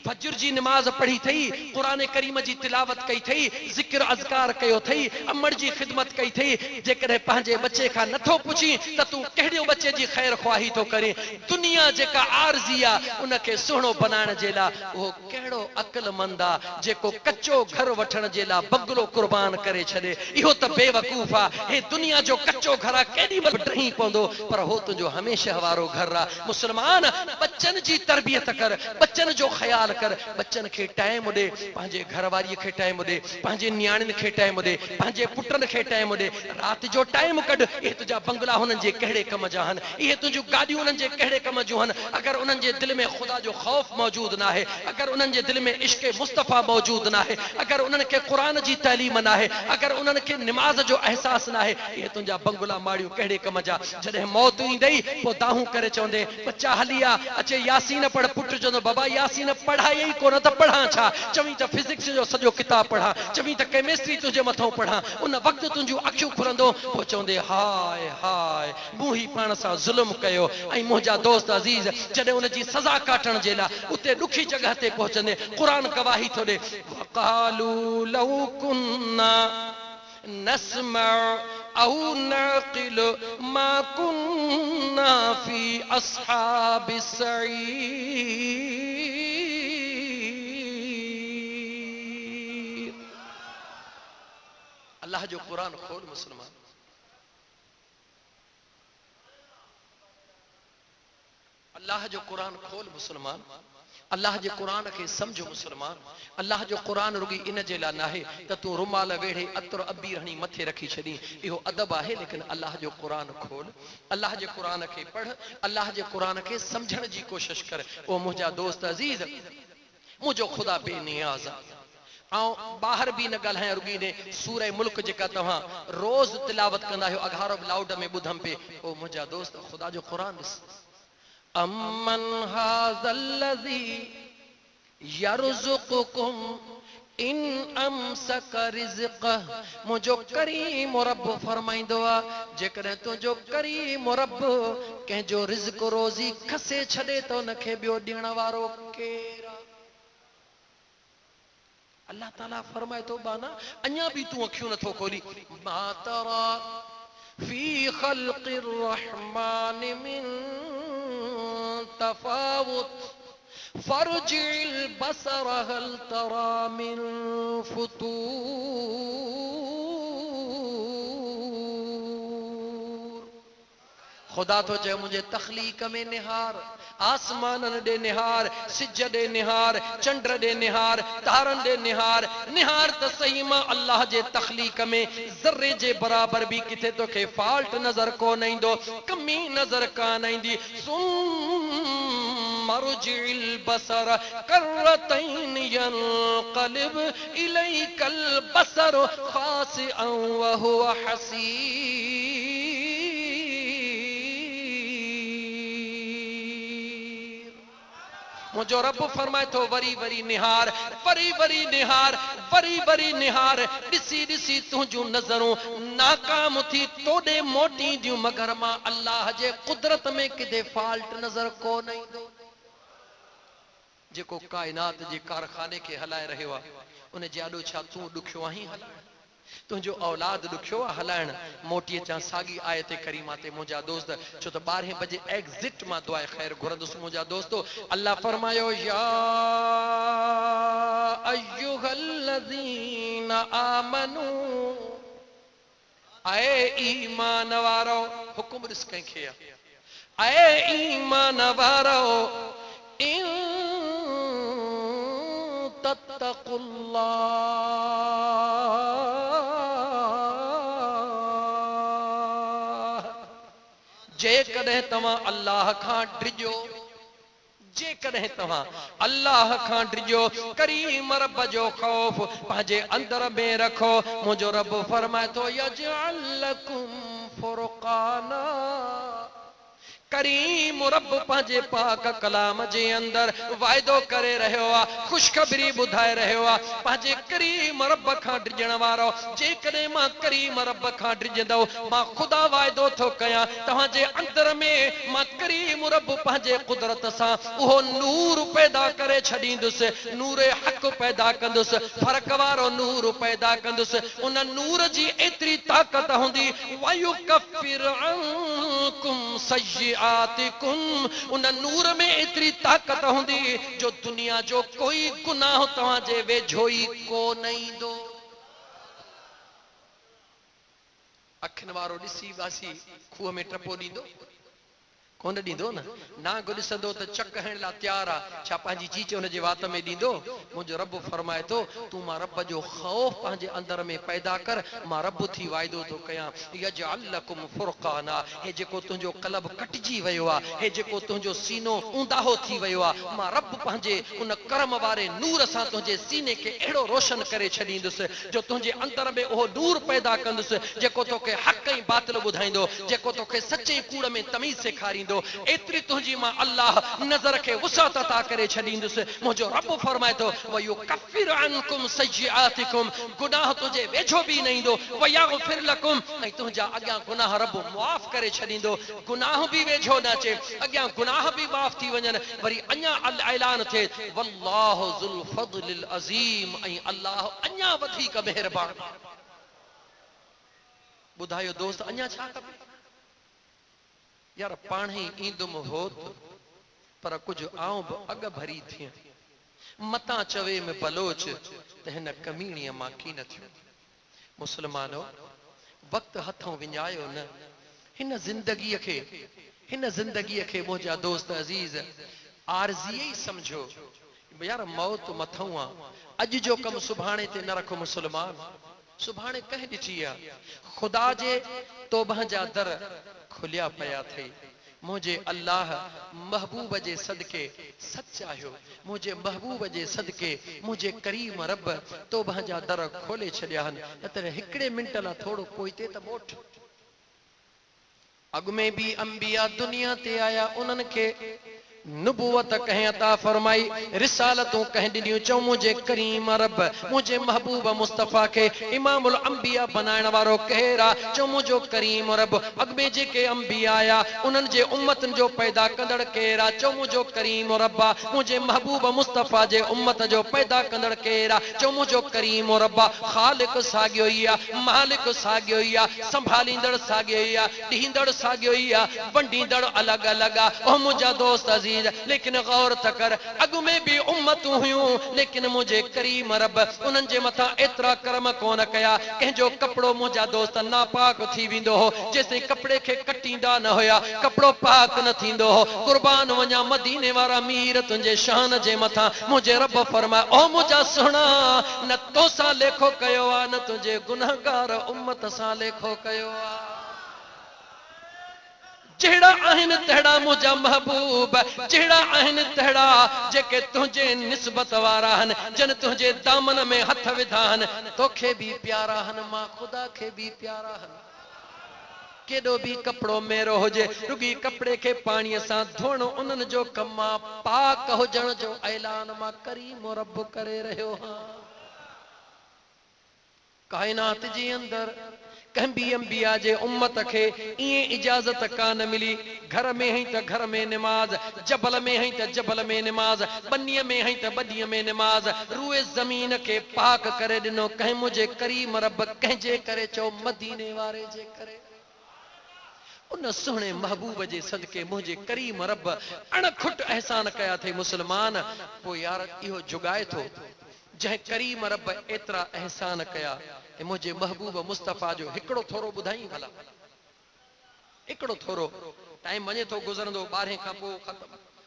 फजर जी नमाज़ पढ़ी थई, कुरान करीम जी तिलावत कई थई, जिक्र अज़कार कयो थई, अमड़ जी खिदमत कई थई। जेकॾहिं पंहिंजे बच्चे खां नथो पुछी त तूं कहिड़े बच्चे जी ख़ैर ख्वाही थो करे। दुनिया जेका आरज़ी आहे उनखे सुहिणो बनाइण जे लाइ उहो कहिड़ो अक़लमंद आहे जेको कच्चो घर वठण जे लाइ बंगलो कुर्बान करे छॾे। इहो त बेवकूफ़ आहे। हे दुनिया जो कच्चो घर आहे केॾी महिल डही पवंदो पर हो तुंहिंजो हमेशह वारो घर आहे। मुसलमान बच्चन जी तरबियत कर, बच्चन जो ख्याल कर, बच्चन खे टाइम ॾे, पंहिंजे घरवारीअ खे टाइम ॾे, पंहिंजे नियाणियुनि खे टाइम ॾे, पंहिंजे पुटनि खे टाइम ॾे। राति जो टाइम कढ। इहे तुंहिंजा बंगला हुननि जे कहिड़े कम जा आहिनि, इहे तुंहिंजूं गाॾियूं हुननि जे कहिड़े कम जूं आहिनि। अगरि उन्हनि जे दिलि में ख़ुदा जो ख़ौफ़ मौजूदु न आहे, अगरि उन्हनि जे दिलि में इश्क़ मुस्तफ़ा मौजूदु न आहे, अगरि उन्हनि खे क़ुर जी तइलीम न आहे, अगरि उन्हनि खे निमाज़ जो अहसास न आहे, इहे तुंहिंजा बंगला माड़ियूं कहिड़े कम जा। जॾहिं मौत ईंदई पोइ दाहूं करे चवंदे बच्चा हली आ अचे यासीन पढ़। पुटु चवंदो बाबा यासीन पढ़ाई ई कोन त पढ़ां छा। चवीं त फिजिक्स जो सॼो किताब पढ़ां, चवीं त केमिस्ट्री तुंहिंजे मथां पढ़ां। उन वक़्तु तुंहिंजूं अखियूं खुलंदो पोइ चवंदे हाय हाय मूं ही पाण सां ज़ुल्म कयो। ऐं मुंहिंजा दोस्त अज़ीज़ जॾहिं उन जी सज़ा काटण जे लाइ उते ॾुखी जॻह ते पहुचंदे क़ुर गवाही थो ॾे वक़ालू लौ कुन्ना नस्मअ औ नअक़िल मा कुन्ना फी अस्हाबिस सईर। अल्लाह जो कुरान खोल मुसलमान, अल्लाह जो कुरान खोल मुसलमान, अल्लाह जे कुरान खे समझ मुसलमान। अल्लाह जो कुरान रुगी इन जे लाइ नाहे त तूं रुमाल वेढ़े अतर अबीर हणी मथे रखी छॾी, इहो अदब आहे। लेकिन अल्लाह जो कुरान खोल, अल्लाह जे कुरान खे पढ़, अल्लाह जे कुरान खे समझण जी कोशिश कर। ओ मुंहिंजा दोस्त अज़ीज़ मुंहिंजो ख़ुदा बेनियाज़ आहे। ऐं ॿाहिरि बि न ॻाल्हायां रुगी ने सूरह मुल्क जेका तव्हां रोज़ तिलावत कंदा आहियो अघारो लाउड में ॿुधम पे। ओ मुंहिंजा दोस्त ख़ुदा जो कुरान ॾिस अमन हाज़ल्लज़ी यरज़ुकुकुम इन अमसक रिज़्क़ह। मुंहिंजो करीम रब फरमाईंदो आहे जेकॾहिं तुंहिंजो करीम रब कंहिंजो रिज़्क़ रोज़ी खसे छॾे त उनखे ॿियो ॾियण वारो केरु आहे। अल्लाह ताला फरमाए थो बाना अञा बि तूं अखियूं नथो खोली मा तरा फी ख़ल्क़िर रहमान मिन तफावुत फरजिल बसर हल तरा मिन फुतूर। खुदा तो चए मुझे तखलीक में निहार, आसमानन दे निहार, सिज दे निहार, चंड दे निहार, तारन दे निहार। निहार त सही मां अल्लाह जे तखलीक में ज़र्रे जे बराबर भी किथे तोखे फॉल्ट नजर कोन ईंदो, कमी नजर कान ईंदी। मरजिल बसर करतैन यनक़लिब इलैकल बसर खासिअन व हुवा हसीर। मुझो रब फरमाए तो वरी वरी निहार, वरी वरी निहार, वरी वरी निहार। ॾिसी ॾिसी तुझू नज़रूं नाकाम थी तोड़े मोटी दियूं, मगर मां अल्लाह जे कुदरत में किथे फॉल्ट नज़र कोन ईंदो। जेको कायनात जे कारखाने के हलाए रहियो आहे, उन जे आॾो छा तूं ॾुखियो आहीं हलाइण? तुझो औलाद ॾुखियो आहे हलाइण? मोटी अचां साॻी आयत करीमा ते मुंहिंजा दोस्त, छो त 12 बजे एग्ज़िट मां दुआए ख़ैर घुरंदुसि मुंहिंजा दोस्तो। अल्लाह फरमायो या अय्युहल्लज़ीना आमनू, ऐ ईमान वारो, हुकुम ॾिस कंहिंखे आहे, ऐ ईमान वारो, इन तत्तकुल्लाह, जेकॾहिं तव्हां अल्लाह खां डिॼो, जेकॾहिं तव्हां अल्लाह खां डिॼो, करीम रब जो ख़ौफ पंहिंजे अंदर में रखो, मुंहिंजो रब फरमाए थो यजअल लकुम फुरक़ाना। करीम रब पंहिंजे पाक कलाम जे अंदर वाइदो करे रहियो आहे, ख़ुशख़बरी ॿुधाए रहियो आहे पंहिंजे करीम रब खां डिॼण वारो। जेकॾहिं मां करीम रब खां डिॼंदो, मां ख़ुदा वाइदो थो कयां तव्हांजे अंदर में मां करीम रब पंहिंजे कुदरत सां उहो नूर पैदा करे छॾींदुसि, नूर हक़ पैदा कंदुसि, फ़र्क़ वारो नूर पैदा कंदुसि। उन नूर जी एतिरी ताक़त हूंदी, वयुकफ़िर अन्कुम सय्यिआतिकुम, उन नूर में एतिरी ताक़त हूंदी जो दुनिया जो कोई गुनाह तव्हांजे वेझो ई कोन ईंदो। अखियुनि वारो ॾिसी वासी खूह में टपो ॾींदो कोन ॾींदो न, नांग ॾिसंदो त चक हणण लाइ तैयार आहे, छा पंहिंजी चीच हुनजे वात में ॾींदो? मुंहिंजो रब फरमाए थो तूं मां रब जो ख़ौफ पंहिंजे अंदर में पैदा कर, मां रब थी वाइदो थो कयां। यजअल लकुम फुरक़ाना, हे जेको तुंहिंजो कल्ब कटिजी वियो आहे, हे जेको तुंहिंजो सीनो ऊंदाहो थी वियो आहे, मां रब पंहिंजे उन कर्म वारे नूर सां तुंहिंजे सीने खे अहिड़ो रोशन करे छॾींदुसि जो तुंहिंजे अंदर में उहो नूर पैदा कंदुसि जेको तोखे हक़ ऐं बातिल ॿुधाईंदो, जेको तोखे सचे कूड़ में तमीज़ सेखारींदो। एतिरी तुंहिंजी मां अल्लाह नज़र खे वुसअत अता करे छॾींदुसि। मुंहिंजो रब फरमाए थो वयुकफ़िर अन्कुम सय्यिआतिकुम, गुनाह तुंहिंजे वेझो बि न ईंदो, वयग़फिर लकुम, ऐं तुंहिंजा अॻियां गुनाह रब मुआफ़ करे छॾींदो। गुनाह बि वेझो न अचे, अॻियां गुनाह बि माफ़ थी वञनि, वरी अञा ऐलान थिए वल्लाहु ज़ुल फ़ज़्लिल अज़ीम, ऐं अल्लाह अञा वधीक महिरबान। ॿुधायो दोस्त अञा छा खपे? यार पाण ई ईंदुमि होत, पर कुझु आऊं बि अॻ भरी थियां, मतां चवे में बलोच त हिन कमीणीअ मां की न थियो। मुस्लमानो, वक़्तु हथों विञायो न, हिन ज़िंदगीअ खे मुंहिंजा दोस्त अज़ीज़ आरज़ी ई समझो। यार मौत मथों आहे, अॼु जो कमु सुभाणे ते न रखो मुस्लमान। सुभाणे कंहिं ॾिठी आहे? ख़ुदा जे तौबह जा दर खुलिया पिया अथई। मुंहिंजे अल्लाह महबूब जे सदके सच आहियो, मुंहिंजे महबूब जे सदके मुंहिंजे करीम रब तौबह जा दर खोले छॾिया आहिनि। न त हिकिड़े मिंट लाइ थोरो पोइते त मोट। अॻु में बि अंबिया दुनिया ते आया, उन्हनि खे नुबुवत कंहिं अता फरमाई, रिसालतूं कंहिं ॾिनियूं। चऊं मुंहिंजे करीम रब मुंहिंजे महबूब मुस्तफ़ा खे इमामुल अंबिया बनाइण वारो केरु आहे? चऊं मुंहिंजो करीम रब। अॻु में जेके अंबिया आया उन्हनि जे उम्मतनि जो पैदा कंदड़ केरु आहे? चऊं मुंहिंजो करीम रब आहे। मुंहिंजे महबूब मुस्तफ़ा जे उम्मत जो पैदा कंदड़ केरु आहे? चऊं मुंहिंजो करीम रब आहे। ख़ालिक साॻियो ई आहे, मालिक साॻियो ई आहे, संभालींदड़ साॻियो ई आहे, ॾींदड़ साॻियो ई आहे, वंडींदड़ अलॻि अलॻि आहे। ओ मुंहिंजा दोस्त अज़ीज़, लेकिन गौर त कर, अॻु में बि उम्मतूं हुयूं, लेकिन मुंहिंजे करीम रब उन्हनि जे मथां एतिरा कर्म कोन कया। कंहिंजो कपिड़ो मुंहिंजा दोस्त नापाक थी वेंदो हो, जेसिताईं कपिड़े खे कटींदा न हुया कपिड़ो पाक न थींदो हो। कुर्बान वञा मदीने वारा मीर तुंहिंजे शान जे मथां। मुंहिंजे रब फरमाए ओ मुंहिंजा सुहिणा, न तोसां लेखो कयो आहे, न तुंहिंजे गुनहगार उम्मत सां लेखो कयो आहे। जहिड़ा आहिनि तहिड़ा मुंहिंजा महबूब, जहिड़ा आहिनि तहिड़ा जेके तुंहिंजे निस्बत वारा आहिनि, जन तुंहिंजे दामन में हथ विधा आहिनि, तोखे बि प्यारा आहिनि, मां ख़ुदा खे बि प्यारा आहिनि। केॾो बि कपिड़ो मेरो हुजे रुगी कपिड़े खे पाणीअ सां धोइणो उन्हनि जो कमु आहे। पाक हुजण जो ऐलान मां करीम रब करे रहियो आहियां। काइनात जे अंदर कंहिं बि अंबिया जे उम्मत खे ईअं इजाज़त कान मिली घर में हई त घर में निमाज़, जबल में हई त जबल में निमाज़, बनीअ में हई त बनीअ में निमाज़। रूए ज़मीन खे पाक करे ॾिनो कंहिं मुंहिंजे करीम रब कंहिंजे करे चओ मदीने वारे जे करे। उन सुहिणे महबूब जे सदके मुंहिंजे करीम रब अणखुट एहसान कया थे मुसलमान। पोइ यार इहो जुगाए थो जंहिं करीम रब एतिरा एहसान कया ऐं मुंहिंजे महबूब मुस्तफ़ा जो हिकिड़ो थोरो ॿुधाई भला, हिकिड़ो थोरो। टाइम वञे थो गुज़रंदो, 12 खां पोइ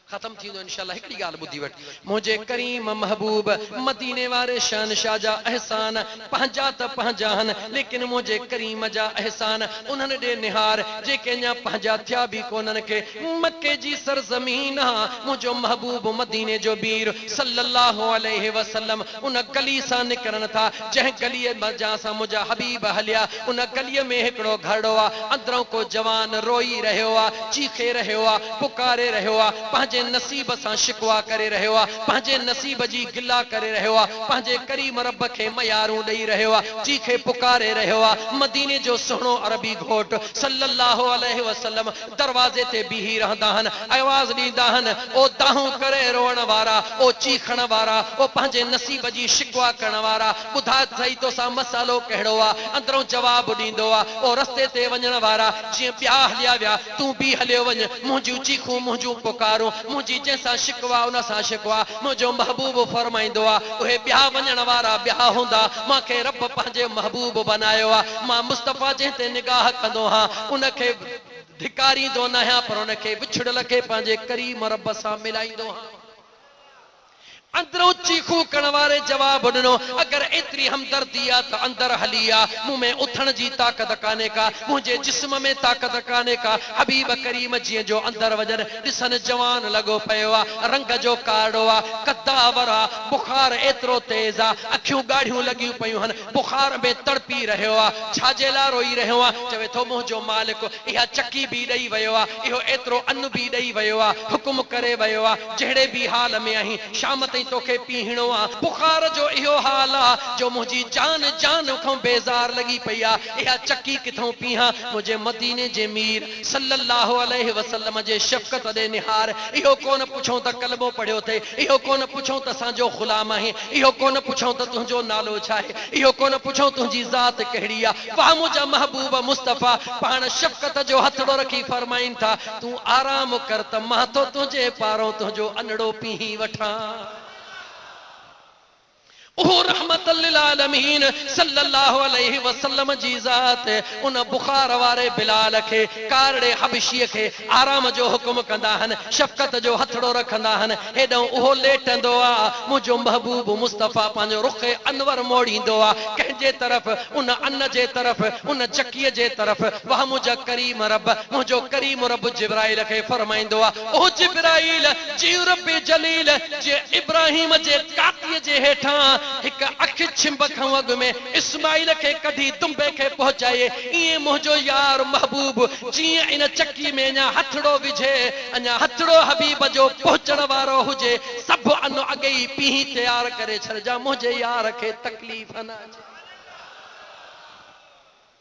ख़त्म थींदो इंशाअल्लाह। हिकिड़ी ॻाल्हि ॿुधी वठ, मुंहिंजे करीम महबूब मदीने वारे शहनशाह जा एहसान पंहिंजा त पंहिंजा आहिनि, लेकिन मुंहिंजे करीम जा एहसान उन्हनि ॾे निहार जेके अञा पंहिंजा थिया बि कोन्हनि के। मके जी सरज़मीन आहे, मुंहिंजो महबूब मदीने जो वीर सल्लल्लाहु अलैहि वसल्लम उन गली सां निकिरनि था जंहिं गलीअ मज़ा सां मुंहिंजा हबीब हलिया। उन गलीअ में हिकिड़ो घरड़ो आहे, अंदरों को जवान रोई रहियो आहे, चीखे रहियो आहे, पुकारे रहियो आहे, पंहिंजे नसीब सां शिकवा करे रहियो आहे, पंहिंजे नसीब जी गिला करे रहियो आहे, पंहिंजे करीम रब खे मयारूं ॾेई रहियो आहे, चीखे पुकारे रहियो आहे। मदीने जो सुहिणो अरबी घोट सल्लल्लाहु अलैहि वसल्लम दरवाजे ते बीही रहंदा आहिनि, आवाज़ ॾींदा आहिनि, ओ दाहूं करे रोअण वारा, ओ चीखण वारा, ओ पंहिंजे नसीब जी शिकवा करण वारा, ॿुधा सही तोसां मसालो कहिड़ो आहे। अंदरों जवाब ॾींदो आहे, ओ रस्ते ते वञण वारा जीअं ॿिया हलिया विया तूं बि हलियो वञ, मुंहिंजूं चीखूं मुंहिंजूं पुकारूं मुंहिंजी जंहिंसां शिकवा उन सां शिकवा। मुंहिंजो महबूब फरमाईंदो आहे उहे ॿिया वञण वारा ॿिया हूंदा, मूंखे रब पंहिंजे महबूब बनायो आहे। मां मुस्तफ़ा जंहिं ते निगाह कंदो आहियां उनखे धिकारींदो न आहियां, पर उनखे विछड़ल खे पंहिंजे करीम रब सां मिलाईंदो आहियां। अंदरों चीखू करण वारे जवाब ॾिनो, अगर एतरी हमदर्दी आहे त अंदर हली आ, मुंह में उथण जी ताकत काने का, मुंहिंजे जिस्म में ताकत काने का। हबीब करीम जीअं जो अंदर वजन ॾिसन जवान लॻो पियो आहे, रंग जो काड़ो आहे, कद्दावर आहे, बुखार एतिरो तेज आहे, अखियूं ॻाढ़ियूं लॻियूं पियूं आहिनि, बुखार में तड़पी रहियो आहे। छाजे लाइ रोई रहियो आहे? चवे थो मुंहिंजो मालिक इहा चकी बि ॾेई वियो आहे, इहो एतिरो अन्न बि ॾेई वियो आहे, हुकुम करे वियो आहे जहिड़े बि हाल में आहीं शाम ताईं तोखे पीहणो आहे। बुखार जो इहो हाल आहे जो मुंहिंजी जान जान खां बेज़ार लॻी पई आहे, इहा चकी किथां पीहां? मुंहिंजे मदीने जे मीर सल्लल्लाहु अलैहि वसल्लम जे शफ़क़त ॾे निहार। इहो कोन पुछूं त कलमो पढ़ियो थे, इहो कोन पुछूं त असांजो ग़ुलाम आहीं, इहो कोन पुछूं त तुंहिंजो नालो छा आहे, इहो कोन पुछूं तुंहिंजी ज़ात कहिड़ी आहे। वाह मुंहिंजा महबूब मुस्तफ़ा पाण शफ़क़त जो हथड़ो रखी फरमाइनि था, तूं आराम कर त मां तो तुंहिंजे पारों तुंहिंजो अनड़ो पीही वठां। उहो रहमत लिल आलमीन सल्लल्लाहु अलैहि वसल्लम जी ज़ात उन बुखार वारे बिलाल खे कारड़े हबशीअ खे आराम जो हुकुम कंदा आहिनि, शफ़क़त जो हथड़ो रखंदा आहिनि। हेॾो उहो लेटंदो आहे, मुंहिंजो महबूब मुस्तफ़ा पंहिंजो रुख़ अनवर मोड़ींदो आहे कंहिंजे तरफ़, उन अन्न जे तरफ़, उन चकीअ जे तरफ़। वाह मुंहिंजा करीम रब, मुंहिंजो करीम रब जिब्राइल खे फरमाईंदो आहे, ओ जिब्राइल जी रब जलील जे इब्राहिम जे कातीअ जे हेठां हिक अख छिंब खां अॻु में इस्माइल खे कढी दुंबे खे पहुचाए, ईअं मुंहिंजो यार महबूब जीअं इन चकी में अञा हथड़ो विझे, अञा हथड़ो हबीब जो पहुचण वारो हुजे, सभु अन अॻे ई पीही तयार करे छॾिजा, मुंहिंजे यार खे तकलीफ़ न अचे।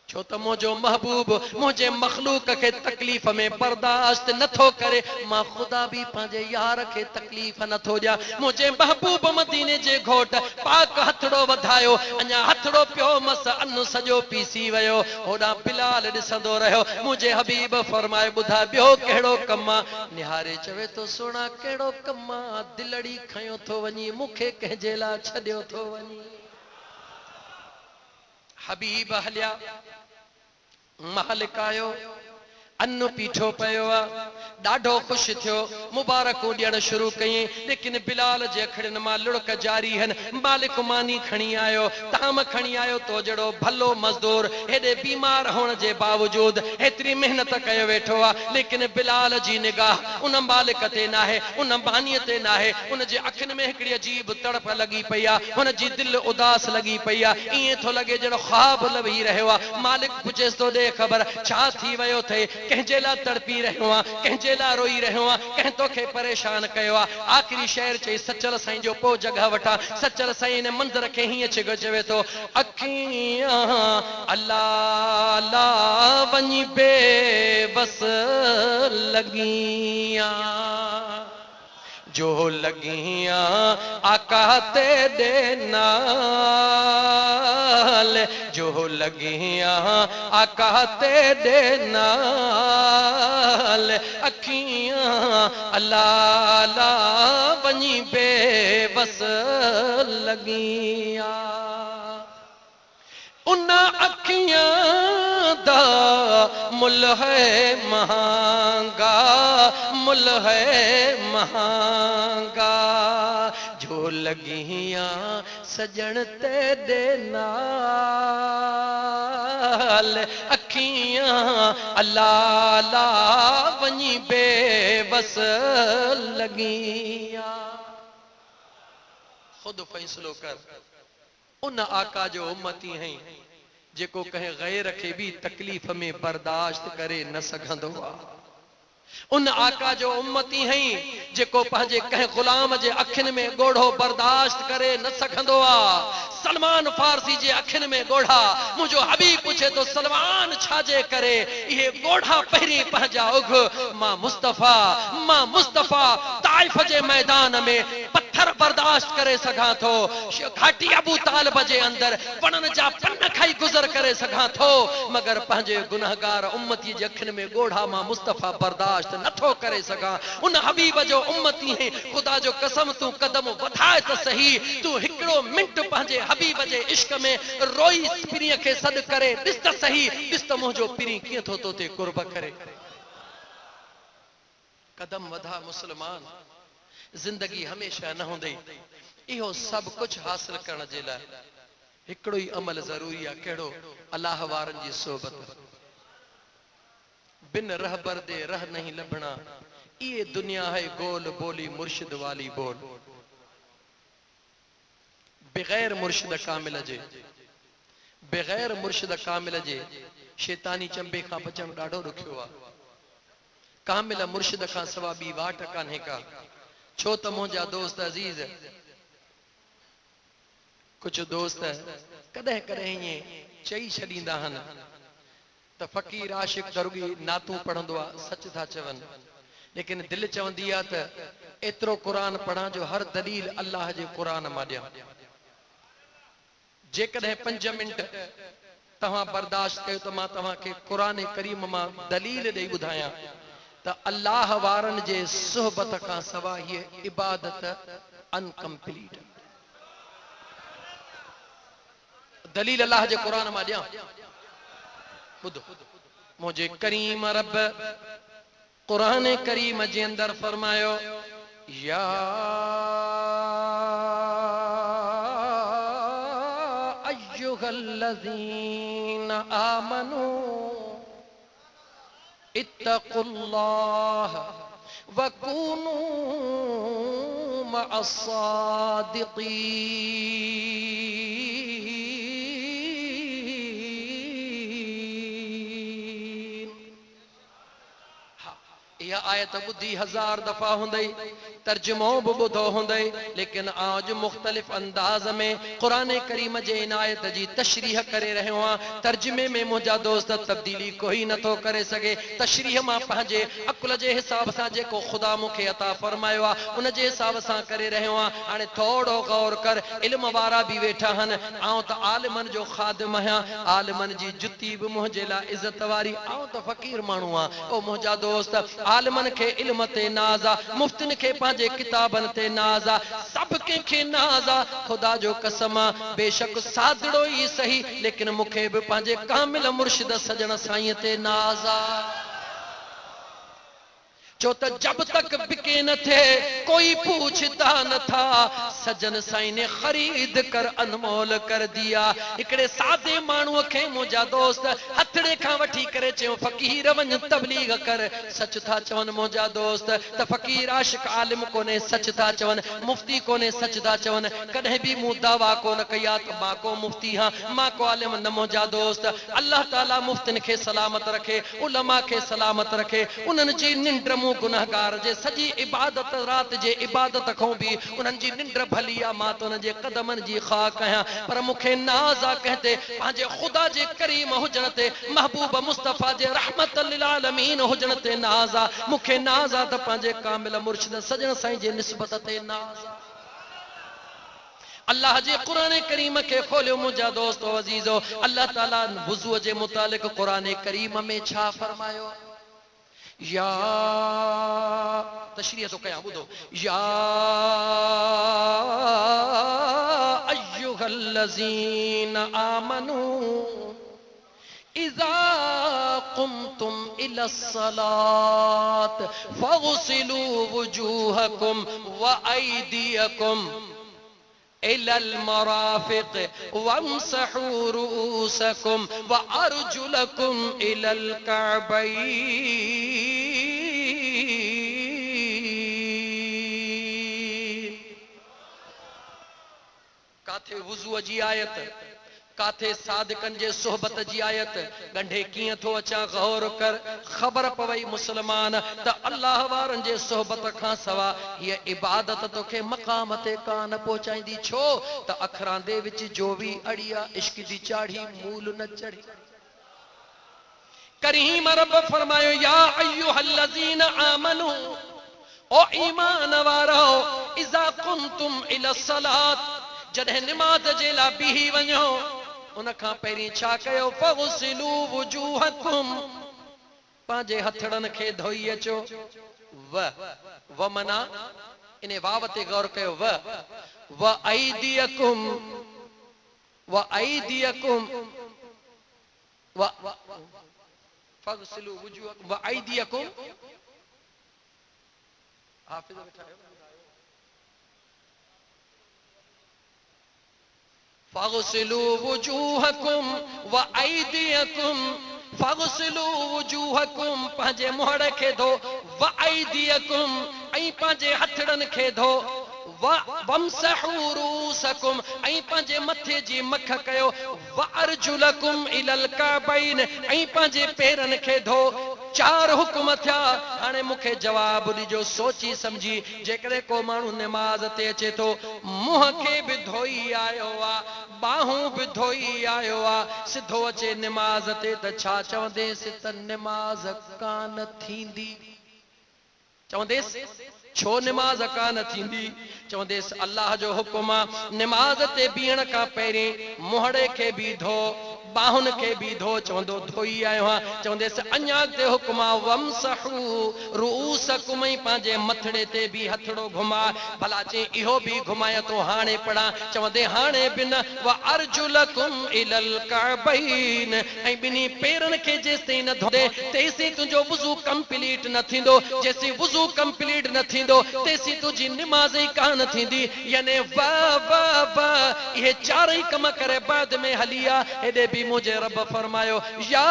छो त मुंहिंजो महबूब मुंहिंजे मखलूक खे तकलीफ़ में बर्दाश्त नथो करे, मां ख़ुदा बि पंहिंजे यार खे तकलीफ़ नथो ॾियां। मुंहिंजे महबूब मदीने जे घोट पाक हथड़ो वधायो, अञा हथड़ो पियो मस, अन्न सॼो पीसी वियो। होॾां बिलाल ॾिसंदो रहियो, मुंहिंजे हबीब फरमाए ॿुधा ॿियो कहिड़ो कमु आहे? निहारे चवे तो सोना कहिड़ो कमु आहे? दिलड़ी खयो थो वञी, मूंखे कंहिंजे लाइ छॾियो थो वञी। हबीब हलिया, मालिक आयो, अन्न पीठो पियो आहे, ॾाढो ख़ुशि थियो, मुबारकूं ॾियणु शुरू कयईं। लेकिन बिलाल जे अखड़ियुनि मां लुड़क जारी आहिनि। मालिक मानी खणी आयो, ताम खणी आयो, तो जहिड़ो भलो मज़दूर हेॾे बीमार हुअण जे बावजूद हेतिरी मेहनत कयो वेठो आहे, लेकिन बिलाल जी निगाह उन मालिक ते न आहे, उन बानीअ ते न आहे। उन जे अखियुनि में हिकिड़ी अजीब तड़प लॻी पई आहे, हुन जी दिलि उदास लॻी पई आहे। ईअं थो लॻे जहिड़ो ख़्वाब लही रहियो आहे। मालिक पुछेसि थो, ॾे ख़बर छा थी वियो थे, कंहिंजे लाइ तड़पी रहियो आहे, कंहिंजे लाइ रोई रहियो आहे, कंहिं तोखे परेशान कयो आहे। आख़िरी शहर चई सचल साईं जो पोइ जॻह वठां। सचल साईं इन मंज़र खे हीअं छिग चवे थो, अखियां अल्लाह ला वञी बेबस लॻियां, जो लॻियां आका तेरे नाल, जो लॻियां आका तेरे नाल, अखियां अल्लाह ला वञी बेबस लॻियां। उन अखियां दा मुल है महंगा, मुल है महंगा, जो लगियां सजन तेरे नाल, अखियां अल्लाह ला वञी बेबस लगियां। खुद फैसलो कर, उन आका जो उम्मती हैं जेको कहीं गैर खे भी तकलीफ में बर्दाश्त करे न सघंदो आहे। उन आका जो उम्मती हैं जेको पंहिंजे कंहिं गुलाम जे अखियुनि में ॻोढ़ो बर्दाश्त करे न सघंदो आहे। सलमान फारसी जे अखियुनि में ॻोढ़ा, मुंहिंजो हबीब पुछे तो सलमान छाजे करे इहे ॻोढ़ा पहिरीं पंहिंजा उघ। मां मुस्तफ़ा ताइफ जे मैदान में पत्थर बर्दाश्त करे सघां थो, घाटी अबू तालिब जे अंदर वणन जा पन खाई गुज़र करे सघां थो, मगर पंहिंजे गुनहगार उम्मती जे अखियुनि में ॻोढ़ा मां मुस्तफ़ा बर्दाश्त नथो करे सघां। उन हबीब जो उम्मती है, ख़ुदा जो कसम तूं कदम वधाए त सही, तूं हिकिड़ो मिंट पंहिंजे हबीब जे इश्क में रोई पीरीअ खे सॾ करे ॾिस त सही, ॾिस त मुंहिंजो पीरी कीअं थो तो ते कुर्ब करे। कदम वधा मुसलमान, जिंदगी हमेशा न हूंदी। इहो सब कुछ हासिल करण जे लाइ हिकिड़ो ई अमल ज़रूरी आहे, कहिड़ो? अल्लाह वारनि जी सोबत। बिन रहबर दे रह नहीं लभना, ये दुनिया है गोल बोली मुर्शिद वाली बोल। बगैर मुर्शिद कामिल जे, बगैर मुर्शिद कामिल जे शैतानी चंबे खां बचण ॾाढो ॾुखियो आहे। कामिल मुर्शिद खां सवा ॿी वाट कान्हे का। छो त मुंहिंजा दोस्त अज़ीज़, कुछ दोस्त कॾहिं कॾहिं ईअं चई छॾींदा आहिनि त फ़कीर आशिक दरुगी नातूं पढ़ंदो आहे, सच था चवनि, लेकिन दिलि चवंदी आहे त एतिरो क़ुरान पढ़ां जो हर दलील अल्लाह जे क़ुरान मां ॾियां। जेकॾहिं 5 मिंट तव्हां बर्दाश्त कयो त मां तव्हांखे क़ुरान करीम मां दलील ॾेई ॿुधायां त अल्लाह वारनि जे सोहबत खां सवा हीअ इबादत अनकम्प्लीट। दलील अल्लाह जे क़ुरान मां ॾियां, ॿुधो। मुझे करीम रब कुरान करीम जे अंदर फरमायो, या अय्युहल्लज़ीन आमनू इत्तकुल्लाह वकूनू मअस्सादिकीन। यह आयत बुद्धि 1000 दफा हुंदई, तर्जुमो भी बुधो हुंदई, लेकिन आज मुख्तलिफ अंदाज में कुरान करीम जे इन आयत जी तशरीह करे रहियो आं। तर्जुमे में मुंहिंजा दोस्त तब्दीली कोई नथो करे सघे। तशरीह मां पंहिंजे अकुल जे हिसाब सां जेको ख़ुदा मूंखे अता फरमायो आहे उन जे हिसाब सां करे रहियो आं। हाणे थोड़ो गौर कर, इल्म वारा भी वेठा हन, आऊं त आलिमन जो खादिम आहियां, आलिमन जी जुती भी मुंहिंजे लाइ इज़त वारी, आऊं त फ़कीर माण्हू आं। ओ मुंहिंजा दोस्त, आलिमन खे इल्म ते नाज़ आहे, मुफ्तिन खे पंहिंजे किताबन ते नाज़ आहे, सब कंहिंखे नाज़ आहे। ख़ुदा जो कसम आहे, बेशक सादड़ो ई सही, लेकिन मूंखे भी पंहिंजे कामिल मुर्शिद सजण साईं ते नाज़ आहे। चो त जब तक बिके न थे कोई पूछता न था, सजन साईं ने खरीद कर अनमोल कर दिया। हिकड़े सादे माण्हूअ खे मुंहिंजा दोस्त हथड़े खां वठी करे चयो फ़कीर वञ तबलीग कर। सच था चवनि मुंहिंजा दोस्त त फ़कीर आशिक आलिम कोन्हे, सच था चवनि मुफ्ती कोन्हे, सच था चवनि। कॾहिं बि मूं दावा कोन कया त मां को मुफ्ती हां, मां को आलिम न। मुंहिंजा दोस्त अल्लाह ताला मुफ्तिन खे सलामत रखे, उलमा खे सलामत रखे। उन्हनि जी निंड मूं गुनहगार जे सजी इबादत रात जे इबादत खां भी उन्हनि जी निंड भली आ, मां तो उन्हनि जे कदमनि जी ख़ाक आहियां। पर मूंखे नाज़ आ कहते पंहिंजे ख़ुदा जे करीम हुजण ते, महबूब मुस्तफ़ा जे रहमत लिल आलमीन हुजण ते नाज़ आ। मूंखे नाज़ आ त पंहिंजे कामिल मुर्शिद सजण साईं जे निस्बत ते नाज़ आ। अल्लाह जे कुरान करीम के खोलियो मुंहिंजा दोस्तो अजीजो। अल्लाह ताला वुज़ू जे मुतालिक कुरान करीम में छा फरमायो? या तशरीह तो कया ॿुधो, या अय्युहल्लज़ीन आमनू इज़ा कुमतुम इलस्सलात फग़सिलू वुजूहकुम व अयदियकुम इलल मराफ़िक़ वम्सहू रुऊसकुम व अर्जुलकुम इलल कअबैन। काथे वुज़ू जी आयत, काथे सादिकन जे सोहबत जी आयत, गंढे किए थो अचा गौर कर। खबर पवई मुसलमान त अल्लाह वारन जे सोहबत खां सवा ये इबादत तोखे मकाम ते कान पहुचाईंदी। छो त अखरां दे विच जो भी अड़िया इश्क दी चाढ़ी मूल न चढ़ी। करीम रब फरमायो या अय्युहल्लज़ीन आमनू, ओ ईमान वारो, इज़ा कुंतुम इलस्सलात, जॾहिं निमाज़ जे लाइ बीही वञो, उन खां पहिरीं छा कयो? फ़ग़सिलू वुजूहकुम, पंहिंजे हथड़नि खे धोई अचो। व मना इन वाव ते गौर कयो। व अयदियकुम, व अयदियकुम, व फ़ग़सिलू वुजूहकुम व अयदियकुम। हाफ़िज़ बैठा है। फ़ग़सिलू वुजूहकुम व अयदियकुम, फ़ग़सिलू वुजूहकुम, पंहिंजे मुहड़ खे धो। व अयदियकुम, ऐं पंहिंजे हथड़नि खे धो। वम्सहू रूसकुम, ऐं पंहिंजे मथे जी मख कयो। व अर्जुलकुम इलल कअबैन, ऐं पंहिंजे पेरनि खे धो। चार हुकुम थिया। हाणे मूंखे जवाब ॾिजो सोची समझी। जेकॾहिं को माण्हू निमाज़ ते अचे थो, मुंहं खे बि धोई आयो आ, बाहूं बि धोई आयो आ, सिधो अचे निमाज़ ते त छा चवंदेसि? त निमाज़ कान थींदी। चवंदेसि छो निमाज़ कान थींदी? चवंदेसि अल्लाह जो हुकुम आहे निमाज़ ते बीहण खां पहिरीं मुहड़े खे बि धो, बाहुनि खे बि धो। चवंदो धोई आयो आहियां। चवंदेसि अञा अॻिते हुकुम आहे वम्सहू रुऊसकुम, पंहिंजे मथड़े ते बि हथड़ो घुमा। भला चई इहो बि घुमाए थो हाणे पढ़ा? चवंदे हाणे बि न। व अर्जुलकुम इलल कअबैन, ऐं ॿिन्ही पेरनि खे जेसिताईं न धोदे तेसिताईं तुंहिंजो वुज़ू कंप्लीट न थींदो। जेसिताईं वुज़ू कंप्लीट न थींदो तेसिताईं तुंहिंजी निमाज़ ई कान थींदी। याने इहे चारई कम करे बाद में हली आ। हेॾे बि मुंहिंजे रब फरमायो या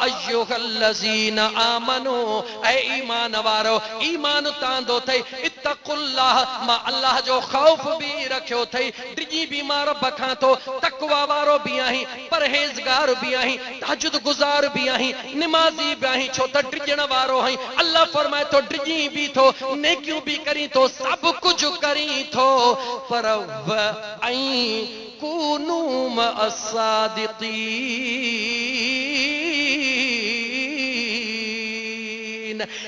अय्युहल्लज़ीन आमनू, ऐ ईमान वारो, ईमान तांदो थई। इत्तकुल्लाह, मां अल्लाह जो खौफ भी रखियो थई। डिजी भी मां रब खां थो। तकवा वारो भी आहीं, परहेज़गार भी आहीं, तहज्जुद गुज़ार भी आहीं, निमाज़ी भी आहीं। छो त डिजण वारो आहीं। अल्लाह फरमाए थो डिजी भी थो, नेकियूं भी करी थो, सब कुछ करी थो। पर कूनू मअस्सादिक़ीन,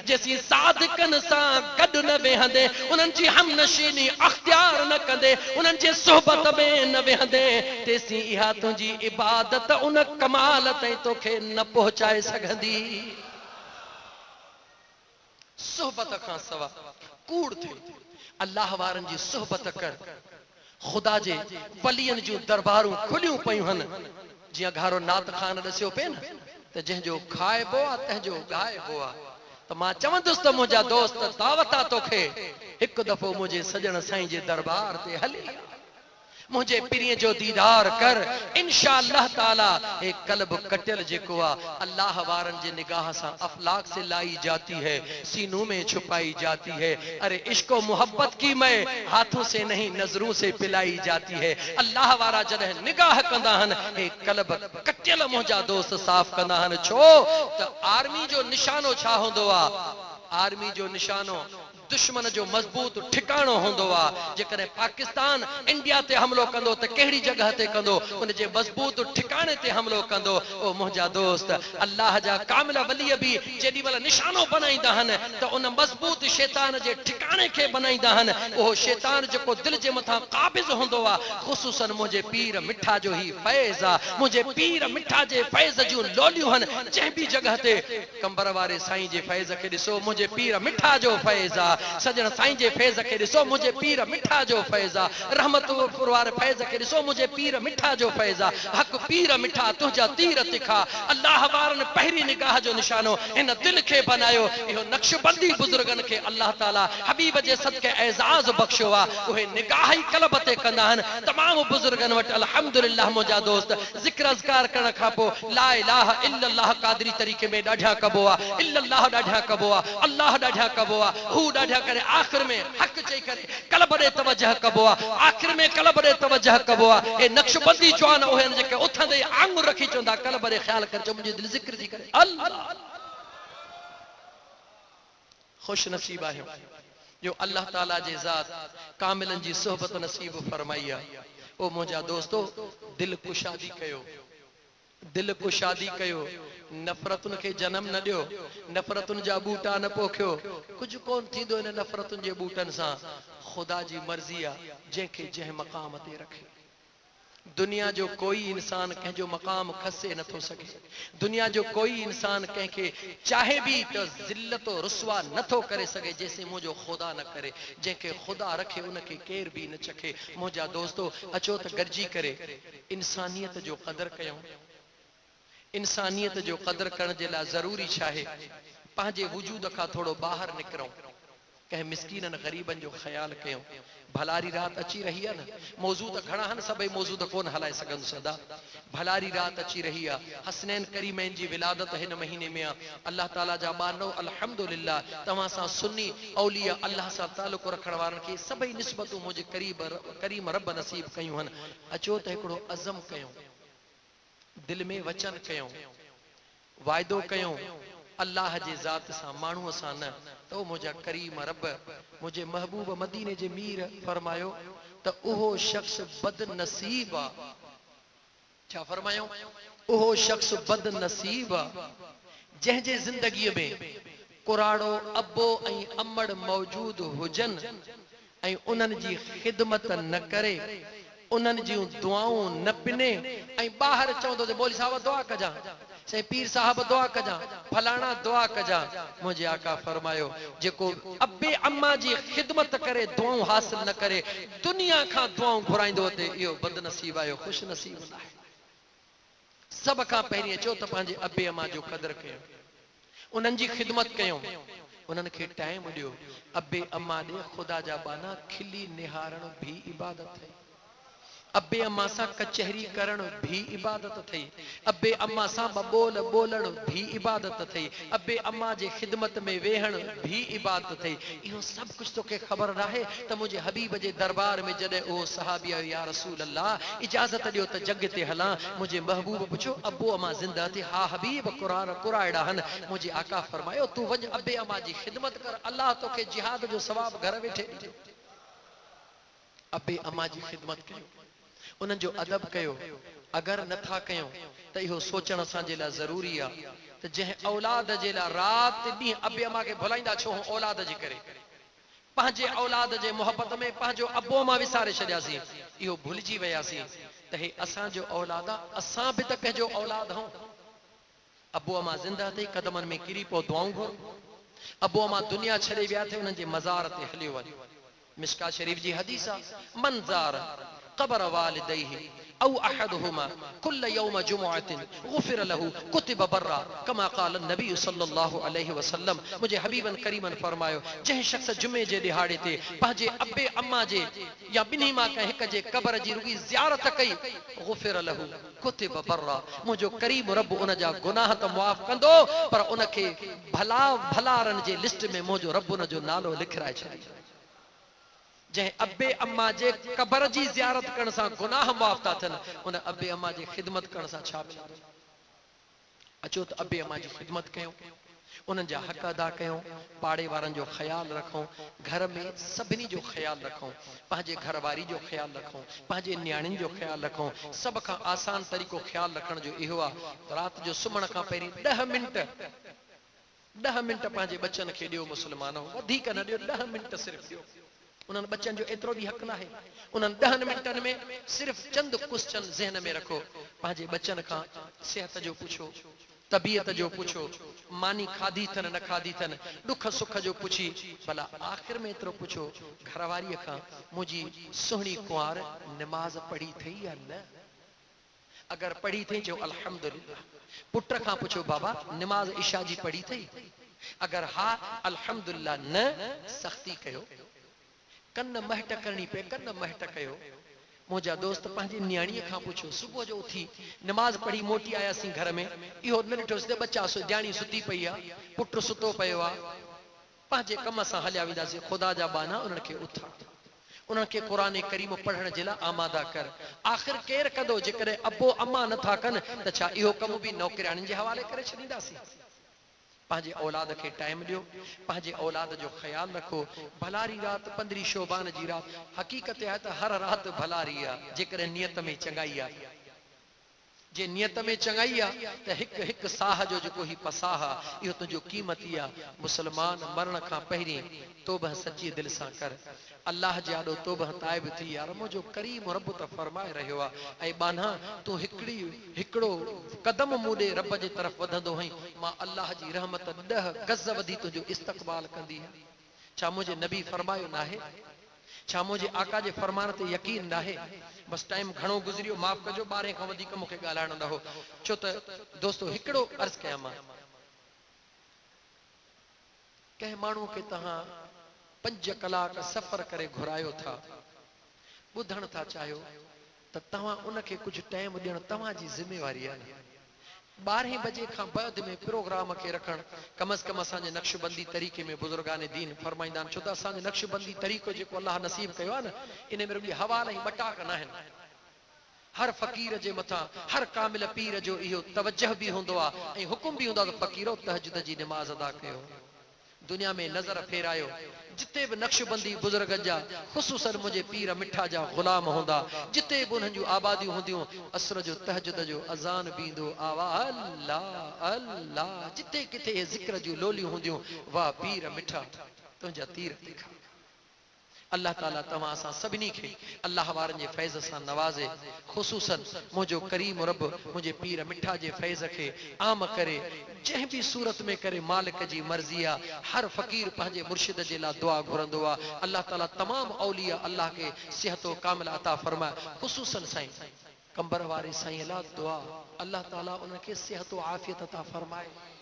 जेसी सादिकन सां गॾु न वेहंदे, उन्हनि जी हमनशीनी अख्तियार न कंदे, उन्हनि जे सोहबत में न वेहंदे, तेसी इहा तुंहिंजी इबादत उन कमाल ताईं तोखे न पहुचाए सघंदी। सोहबत खां सवा कूड़ थिए। अल्लाह वारनि जी सोहबत कर। खुदा जे वलियन जूं दरबारूं खुलियूं पयूं हन। जियां घारो नात खान ॾसियो पे न त जंहिंजो खाइबो आहे तंहिंजो ॻाइबो आहे। तो मां चवंदुसि त मुंहिंजा दोस्त दावत आहे तोखे हिकु दफ़ो मुंहिंजे सजण साईं जे दरबार ते हली मुझे पीरीअ जो दीदार कर इंशा अल्लाह ताला एक कल्ब कटियल जेको आहे अल्लाह वारन जे निगाह सां अफलाक से लाई जाती है, सीनों में छुपाई जाती है। अरे इश्को मोहब्बत की मैं हाथों से नहीं नजरों से पिलाई जाती है। अल्लाह वारा जॾहिं निगाह कंदा हन हे कल्ब कटियल मुंहिंजा दोस्त साफ़ कंदा हन। छो त आर्मी जो निशानो छा हूंदो आहे? आर्मी जो निशानो दुश्मन जो मजबूत ठिकाणो होंदो आ। जेकॾहिं पाकिस्तान इंडिया ते हमलो कंदो त कहिड़ी जगह ते कंदो? उन जे मजबूत ठिकाणे ते हमलो कंदो। ओ मुंहिंजा दोस्त, अल्लाह जा कामिल वली बि जेॾी महिल निशानो बनाईंदा हन त उन मजबूत शैतान जे ठिकाणे खे बनाईंदा हन। उहो शैतान जेको दिल जे मथां काबिज़ हूंदो आ, ख़ुसूसन मुंहिंजे पीर मिठा जो ही फैज़ आ। मुंहिंजे पीर मिठा जे फैज़ जूं लोलियूं हन। जंहिं बि जगह ते कंबर वारे साईं जे फैज़ खे ॾिसो, मुंहिंजे पीर मिठा जो फैज़ आ। सजण साईं जे फैज़ खे ॾिसो, मुंहिंजे पीर मिठा जो फैज़ आ। रहमतुर वारे फैज़ खे ॾिसो, मुंहिंजे पीर मिठा जो फैज़ आ। हक़ पीर मिठा तुंहिंजा तीर तिखा। अल्लाह वारनि पहिरीं निगाह जो निशानो हिन दिल खे बनायो। इहो नक्शबंदी बुज़ुर्गनि खे अल्लाह ताला हबीब जे सदके एज़ाज़ बख़्शियो आ। उहे निगाह ई कल्ब ते कंदा आहिनि। तमामु बुज़ुर्गनि वटि अल्हम्दुलिल्लाह मुंहिंजा दोस्त ज़िक्र अज़कार करण खां पोइ ला इलाहा इल्लल्लाह क़ादरी तरीक़े में ॾाढा कबो आ, इल्लल्लाह ॾाढा कबो आ, अल्लाह ॾाढा कबो आ, हू ॾाढा करे आख़िर में हक़ चई करे कल्ब ॾे तवजह कबो आ। आख़िर में कल्ब ॾे तवजह कबो आ। ए नक्शबंदी जवान उहे आहिनि जेके उथंदे आंगुर रखी चवंदा कल्ब ॾे ख़्याल कर, जो मुंहिंजी दिलि ज़िक्र थी करे। अल्लाह खुश नसीब आहे जो अल्लाह ताला जे ज़ात कामिलन जी सोहबत नसीब फरमाई आहे। ओ मुंहिंजा दोस्तो, दिल कुशादी कयो, दिल कुशादी कयो। नफ़रतुनि खे जन्म न ॾियो, नफ़रतुनि जा बूटा न पोखियो। कुझु कोन थींदो इन नफ़रतुनि जे बूटनि सां। ख़ुदा जी मर्ज़ी आहे जंहिंखे जंहिं मक़ाम ते रखे। दुनिया जो कोई इंसान कंहिंजो मक़ाम खसे नथो सघे। दुनिया जो कोई इंसान कंहिंखे चाहे भी तो ज़िल्लत रुसवा नथो करे सघे जेसिं मुंहिंजो ख़ुदा न करे। जंहिंखे ख़ुदा रखे उनखे केर भी न चखे। मुंहिंजा दोस्तो, अचो त गॾिजी करे इंसानियत जो क़दर कयूं। इंसानियत जो क़दर करण जे लाइ ज़रूरी छा आहे? पंहिंजे वजूद खां थोरो ॿाहिरि निकिरूं, कंहिं मिसकीननि ग़रीबनि जो ख़्याल कयूं। भलारी रात अची रही आहे न, मौजू त घणा आहिनि, सभई मौजू त कोन हलाए सघनि सदा। भलारी रात अची रही आहे। हसनैन करीमैन जी विलादत हिन महीने में आहे। अल्लाह ताला जा बानो अल्हम्दुलिल्लाह तव्हां सां सुन्नी औलिया अल्लाह सां तालुक़ रखण वारनि खे सभई निस्बतूं मुंहिंजे करीम रब नसीब कयूं आहिनि। अचो त हिकिड़ो अज़म कयूं, दिल में वचन कयूं, वाइदो कयूं अल्लाह जे ज़ात सां, माण्हूअ सां न। त मुंहिंजा करीम रब, मुंहिंजे महबूब मदीने जे मीर फरमायो त उहो शख्स बदनसीब आहे। छा फरमायो? उहो शख्स बदनसीब आहे जंहिंजे ज़िंदगीअ में कुराड़ो अबो ऐं अमड़ मौजूद हुजनि ऐं उन्हनि जी ख़िदमत न करे, उन्हनि जूं दुआऊं न पिने ऐं ॿाहिरि चवंदो त मौली साहब दुआ कजां, से पीर साहब दुआ कजां, फलाणा दुआ कजां। मुंहिंजे आका फरमायो जेको अबे अम्मा जी ख़िदमत करे दुआऊं हासिल न करे, दुनिया खां दुआऊं घुराईंदो ते इहो बदनसीब आहे, खुश नसीब न आहे। सभ खां पहिरीं अचो त पंहिंजे अबे अम्मा जो क़दर कयूं, उन्हनि जी ख़िदमत कयूं, उन्हनि खे टाइम ॾियो। अबे अम्मा ॾे ख़ुदा जा बाना खिली निहारण भी इबादत है। अबे अम्मा सां कचहरी करण भी इबादत थई। अबे अम्मा सां बबोल बोलण भी इबादत थई। अबे अम्मा जे ख़िदमत में वेहण भी इबादत थई। इहो सब कुछ तोखे ख़बर नाहे त मुंहिंजे हबीब जे दरबार में जॾहिं उहो सहाबी आयो, या रसूल अल्लाह इजाज़त ॾियो त जग ते हलां। मुंहिंजे महबूब पुछो अबो अम्मा ज़िंदा थी? हा हबीब, कुराड़ा हन। मुंहिंजे आका फरमायो तूं वञ अबे अम्मा जी ख़िदमत कर, अल्लाह तोखे जिहाद जो सवाब घर वेठे ॾींदो। अबे अम्मा जी ख़िदमत कयो, उन्हनि जो अदब कयो। अगरि नथा कयूं त इहो सोचण असांजे लाइ ज़रूरी आहे त जंहिं औलाद जे लाइ राति ॾींहुं अबे अम्मा खे भुलाईंदा छो? औलाद जे करे, पंहिंजे औलाद जे मोहबत में पंहिंजो अबो अम्मा विसारे छॾियासीं। इहो भुलिजी वियासीं त हे असांजो औलाद आहे, असां बि त कंहिंजो औलाद आहियूं। अबो अम्मा ज़िंदा अथई, कदमनि में किरी पो दुआऊं घुर। अबो अम्मा दुनिया छॾे विया थे, उन्हनि जे मज़ार ते हलियो वञ। मिशका शरीफ जी हदीस आहे, मंज़ार क़बर वालिदैहि औ अहदुहुमा कुल्ल यौम जुमुअतिन गुफ़िर लहू कुतिब बर्रा कमा क़ाल नबी सल्लल्लाहु अलैहि वसल्लम। मुझे हबीबन करीमन फरमायो जंहिं शख्स जुमे जे ॾिहाड़े ते पंहिंजे अबे अम्मा जे या ॿिन्ही मां कंहिं हिक जे क़बर जी रुॻी ज़ियारत कई, गुफ़िर लहू कुतिब बर्रा, मुंहिंजो करीम रब उन जा गुनाह त मुआफ़ कंदो, पर उनखे भला भलारनि जे लिस्ट में मुंहिंजो रब उन जो नालो लिखाए छॾींदो। जंहिं अबे अम्मा जे क़बर जी ज़ियारत करण सां गुनाह मुआफ़ था थियनि, उन अबे अम्मा जी ख़िदमत करण सां छा मिलंदो? अचो त अबे अम्मा जी ख़िदमत कयूं, उन्हनि जा हक़ अदा कयूं, पाड़े वारनि जो ख़्यालु रखूं, घर में सभिनी जो ख़्यालु रखूं, पंहिंजे घरवारी जो ख़्यालु रखूं, पंहिंजे न्याणियुनि जो ख़्यालु रखूं। सभ खां आसान तरीक़ो ख़्यालु रखण जो इहो आहे, राति जो सुम्हण खां पहिरीं 10 मिंट पंहिंजे बचनि खे ॾियो। मुस्लमानो वधीक न ॾियो, 10 मिंट सिर्फ़ु ॾियो। उन्हनि बच्चनि जो एतिरो बि हक़ नाहे। उन्हनि 10 मिंटनि में सिर्फ़ु चंद क्वेश्चन ज़हन में रखो। पंहिंजे बच्चनि खां सिहत जो पुछो, तबीयत जो पुछो, मानी खाधी अथनि न खाधी अथनि, ॾुख सुख जो पुछी भला आख़िर में एतिरो पुछो घरवारीअ खां, मुंहिंजी सुहिणी कुंवार निमाज़ पढ़ी अथई या न? अगरि पढ़ी अथई चओ अल्हम्दुलिल्लाह। पुट खां पुछो बाबा निमाज़ इशा जी पढ़ी अथई? अगरि हा अल्हम्दुलिल्लाह, न सख़्ती कयो। कन महट करणी पए, कन महट कयो। मुंहिंजा दोस्त पंहिंजी न्याणीअ खां पुछो, सुबुह जो उथी नमाज़ पढ़ी मोटी आयासीं घर में, इहो न ॾिठोसीं त बच्चा न्याणी सुती पई आहे, पुटु सुतो पियो आहे, पंहिंजे कम सां हलिया वेंदासीं। ख़ुदा जा बाना उन्हनि खे उथार, उन्हनि खे क़ुरान करीम पढ़ण जे लाइ आमादा कर। आख़िर केरु कंदो? जेकॾहिं अबो अम्मा नथा कनि त छा इहो कम बि नौकिराणियुनि जे हवाले करे छॾींदासीं? पंहिंजे औलाद खे टाइम ॾियो, पंहिंजे औलाद जो ख़्यालु रखो। भलारी राति 15 शोबान जी राति, हक़ीक़त आहे त हर राति भलारी आहे जेकॾहिं नियत में चङाई आहे। जे नियत में चङाई आहे त हिकु हिकु साह जो जेको ही पसाह आहे, इहो तुंहिंजो क़ीमती आहे। मुस्लमान मरण खां पहिरीं तौबह सची दिलि सां कर। अल्लाह जे आॾो तौबह ताइब थी, यार मुंहिंजो करीम रब त फरमाए रहियो आहे, ऐं बाना तूं हिकिड़ो क़दम मूं ॾे रब जे तरफ़ वधंदो हुई, मां अल्लाह जी रहमत 10 गज़ वधी तुंहिंजो इस्तक़बाल कंदी आहे। छा मुंहिंजे नबी फरमायो न आहे? छा मुंहिंजे आका जे फरमान ते यकीन नाहे? बस टाइम घणो गुज़रियो, माफ़ कजो, 12 खां वधीक मूंखे ॻाल्हाइणो न हो। छो त दोस्तो हिकिड़ो अर्ज़ु कयां मां, कंहिं माण्हू खे तव्हां 5 कलाक सफ़र करे घुरायो था, ॿुधण था चाहियो त तव्हां उनखे कुझु टाइम ॾियणु तव्हांजी ज़िमेवारी आहे। 12 बजे खां बाद में प्रोग्राम खे रखणु कम अज़ कम असांजे नक्शबंदी तरीक़े में बुज़ुर्गान दीन फरमाईंदा आहिनि। छो त असांजो नक्शबंदी तरीक़ो जेको अल्लाह नसीब कयो आहे न, इन में रुॻी हवाल ऐं ॿटाक न आहिनि। हर फ़क़ीर जे मथां, हर कामिल पीर जो इहो तवजह बि हूंदो आहे ऐं हुकुम बि हूंदो आहे त फ़क़ीरो तहज्जुद जी निमाज़ अदा कयो। दुनिया में नज़र फेरायो, जिते बि नक्शबंदी बुज़ुर्ग जा ख़ुसूसन मुंहिंजे पीर मिठा जा ग़ुलाम हूंदा, जिते बि उन्हनि जूं आबादियूं हूंदियूं, असर जो तहज्जुद जो अज़ान बींदो, आवाज़ अल्लाह अल्लाह, जिते किथे ज़िक्र जूं लोलियूं हूंदियूं, वाह पीर मिठा तुंहिंजा तीर तिखा। अल्लाह ताला तव्हां असां सभिनी खे अल्लाह वारनि जे फैज़ सां नवाज़े, ख़ुसूसन मुंहिंजो करीम रब मुंहिंजे पीर मिठा जे फैज़ खे आम करे, जंहिं बि सूरत में करे मालिक जी मर्ज़ी आहे। हर फ़क़ीर पंहिंजे मुर्शिद जे लाइ दुआ घुरंदो आहे। अल्लाह ताला तमामु औलिया अल्लाह खे सिहत कामिल अता फरमाए, ख़ुसूसन साईं कंबर वारे साईं लाइ दुआ, अल्लाह ताला उनखे सिहत आफ़ियत अता फरमाए।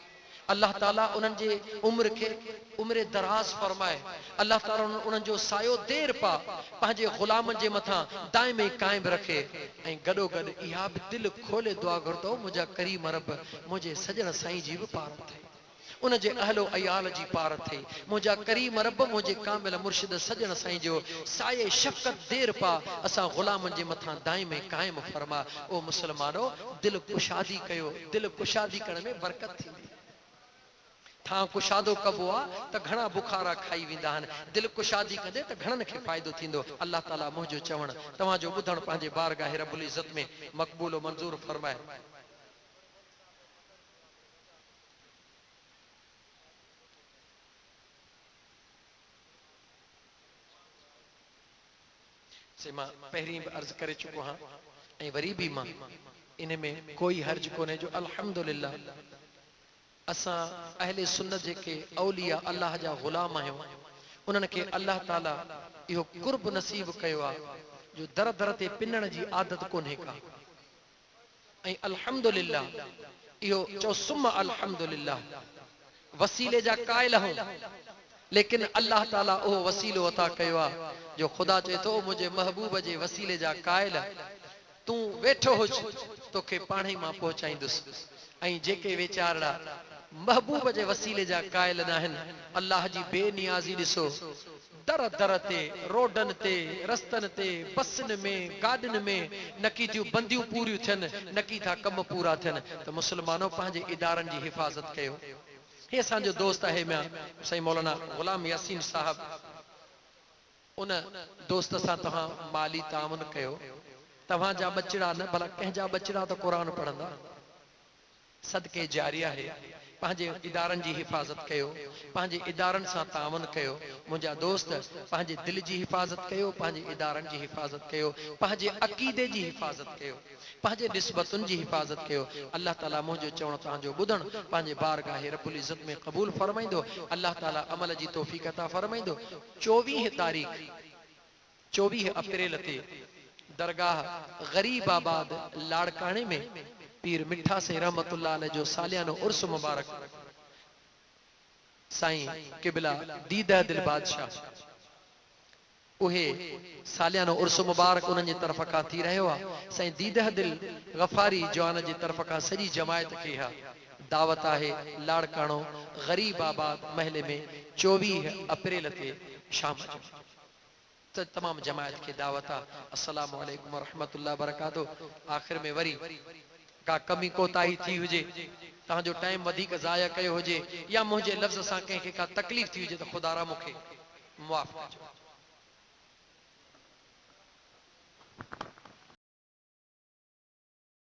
अल्लाह ताला उन्हनि जे उम्र खे उम्र दराज़ फरमाए। अल्लाह ताला उन्हनि जो सायो देर पा पंहिंजे ग़ुलामनि जे मथां दाइमी क़ाइम रखे। ऐं गॾो गॾु इहा बि दिलि खोले दुआ घुरंदो, मुंहिंजा करीम रब मुंहिंजे सजण साईं जी बि पार थिए, उन जे अहलो अयाल जी पार थिए। मुंहिंजा करीम रब मुंहिंजे कामिल मुर्शिद सजण साईं जो साये शफ़क़त देर पा असां ग़ुलामनि जे मथां दाइमी क़ाइम फरमा। ओ मुस्लमानो, दिलि कुशादी कयो, दिलि कुशादी करण में बरकत थींदी। थां कुशादो कबो आहे त घणा बुखारा खाई वेंदा आहिनि, दिलि कुशादी कंदे त घणनि खे फ़ाइदो थींदो। अल्लाह ताला मुंहिंजो चवणु तव्हांजो ॿुधणु पंहिंजे बारगाह रब्बुल इज़्ज़त में मक़बूल मंज़ूर फरमाए। से मां पहिरीं बि अर्ज़ु करे चुको आहियां ऐं वरी बि मां इन में कोई हर्ज कोन्हे जो अल्हम्दुलिल्लाह असां अहले सुन्नत जेके औलिया अल्लाह जा ग़ुलाम आहियूं, उन्हनि खे अल्लाह ताला इहो कुर्ब नसीब कयो आहे। जो दर दर ते पिनण जी आदत कोन्हे का। ऐं अल्हम्दुलिल्लाह इहो चओ सुम अल्हम्दुलिल्लाह वसीले जा कायल हूं, लेकिन अल्लाह ताला ओ वसीलो अता कयो आ जो खुदा चए थो मुंहिंजे महबूब जे वसीले जा कायल तू वेठो हुज, तोखे पाण ई मां पहुचाईंदुसि। ऐं जेके वीचारा महबूब जे वसीले जा कायल न आहिनि, अल्लाह जी बेनियाज़ी ॾिसो, दर दर ते, रोडनि ते, रस्तनि ते, बसनि में, गाॾियुनि में न की थियूं बंदियूं पूरियूं थियनि, न की था कम पूरा थियनि। त मुस्लमानो पंहिंजे इदारनि जी हिफ़ाज़त कयो। हे असांजो दोस्त आहे मियां साईं मौलाना गुलाम यासीन साहब, उन दोस्त सां तव्हां माली ताउन कयो। तव्हांजा बचड़ा न भला कंहिंजा बचड़ा त क़ुरान पढ़ंदा, सदके जारी आहे। पंहिंजे इदारनि जी हिफ़ाज़त कयो, पंहिंजे इदारनि सां ताउन कयो। मुंहिंजा दोस्त पंहिंजे दिलि जी हिफ़ाज़त कयो, पंहिंजे इदारनि जी हिफ़ाज़त कयो, पंहिंजे अक़ीदे जी हिफ़ाज़त कयो, पंहिंजे निस्बतुनि जी हिफ़ाज़त कयो। अल्लाह ताला मुंहिंजो चवण तव्हांजो ॿुधणु पंहिंजे बारगाह रब्बुल इज़्ज़त में क़बूल फरमाईंदो। अल्लाह ताला अमल जी तौफ़ीक़ अता फरमाईंदो। 24 तारीख़ 24 अप्रैल ते दरगाह गरीबाबाद लाड़काणे में पीर मिठा से रहमतुल्लाह अलैह जो सालियानो उर्स मुबारक साईं किबला दीदा दिल बादशाह, उहे सालियानो उर्स मुबारक उन्हनि जी तरफ़ खां थी रहियो आहे। साईं दीदा दिल गफ़ारी जवान जी तरफ़ खां सॼी जमायत खे दावत आहे लाड़काणो गरीबाबाद महले में 24 अप्रैल ते शाम जो। तो तमाम जमायत के दावत आ। अस्सलामु अलैकुम व रहमतुल्लाहि व बरकातहू। आखिर में वरी का कमी कोताही थी हुजे, तव्हांजो टाइम वधीक ज़ाया कयो हुजे, या मुंहिंजे लफ़्ज़ सां कंहिंखे का तकलीफ़ थी हुजे त खुदा रा मूंखे मुआफ़ कजो।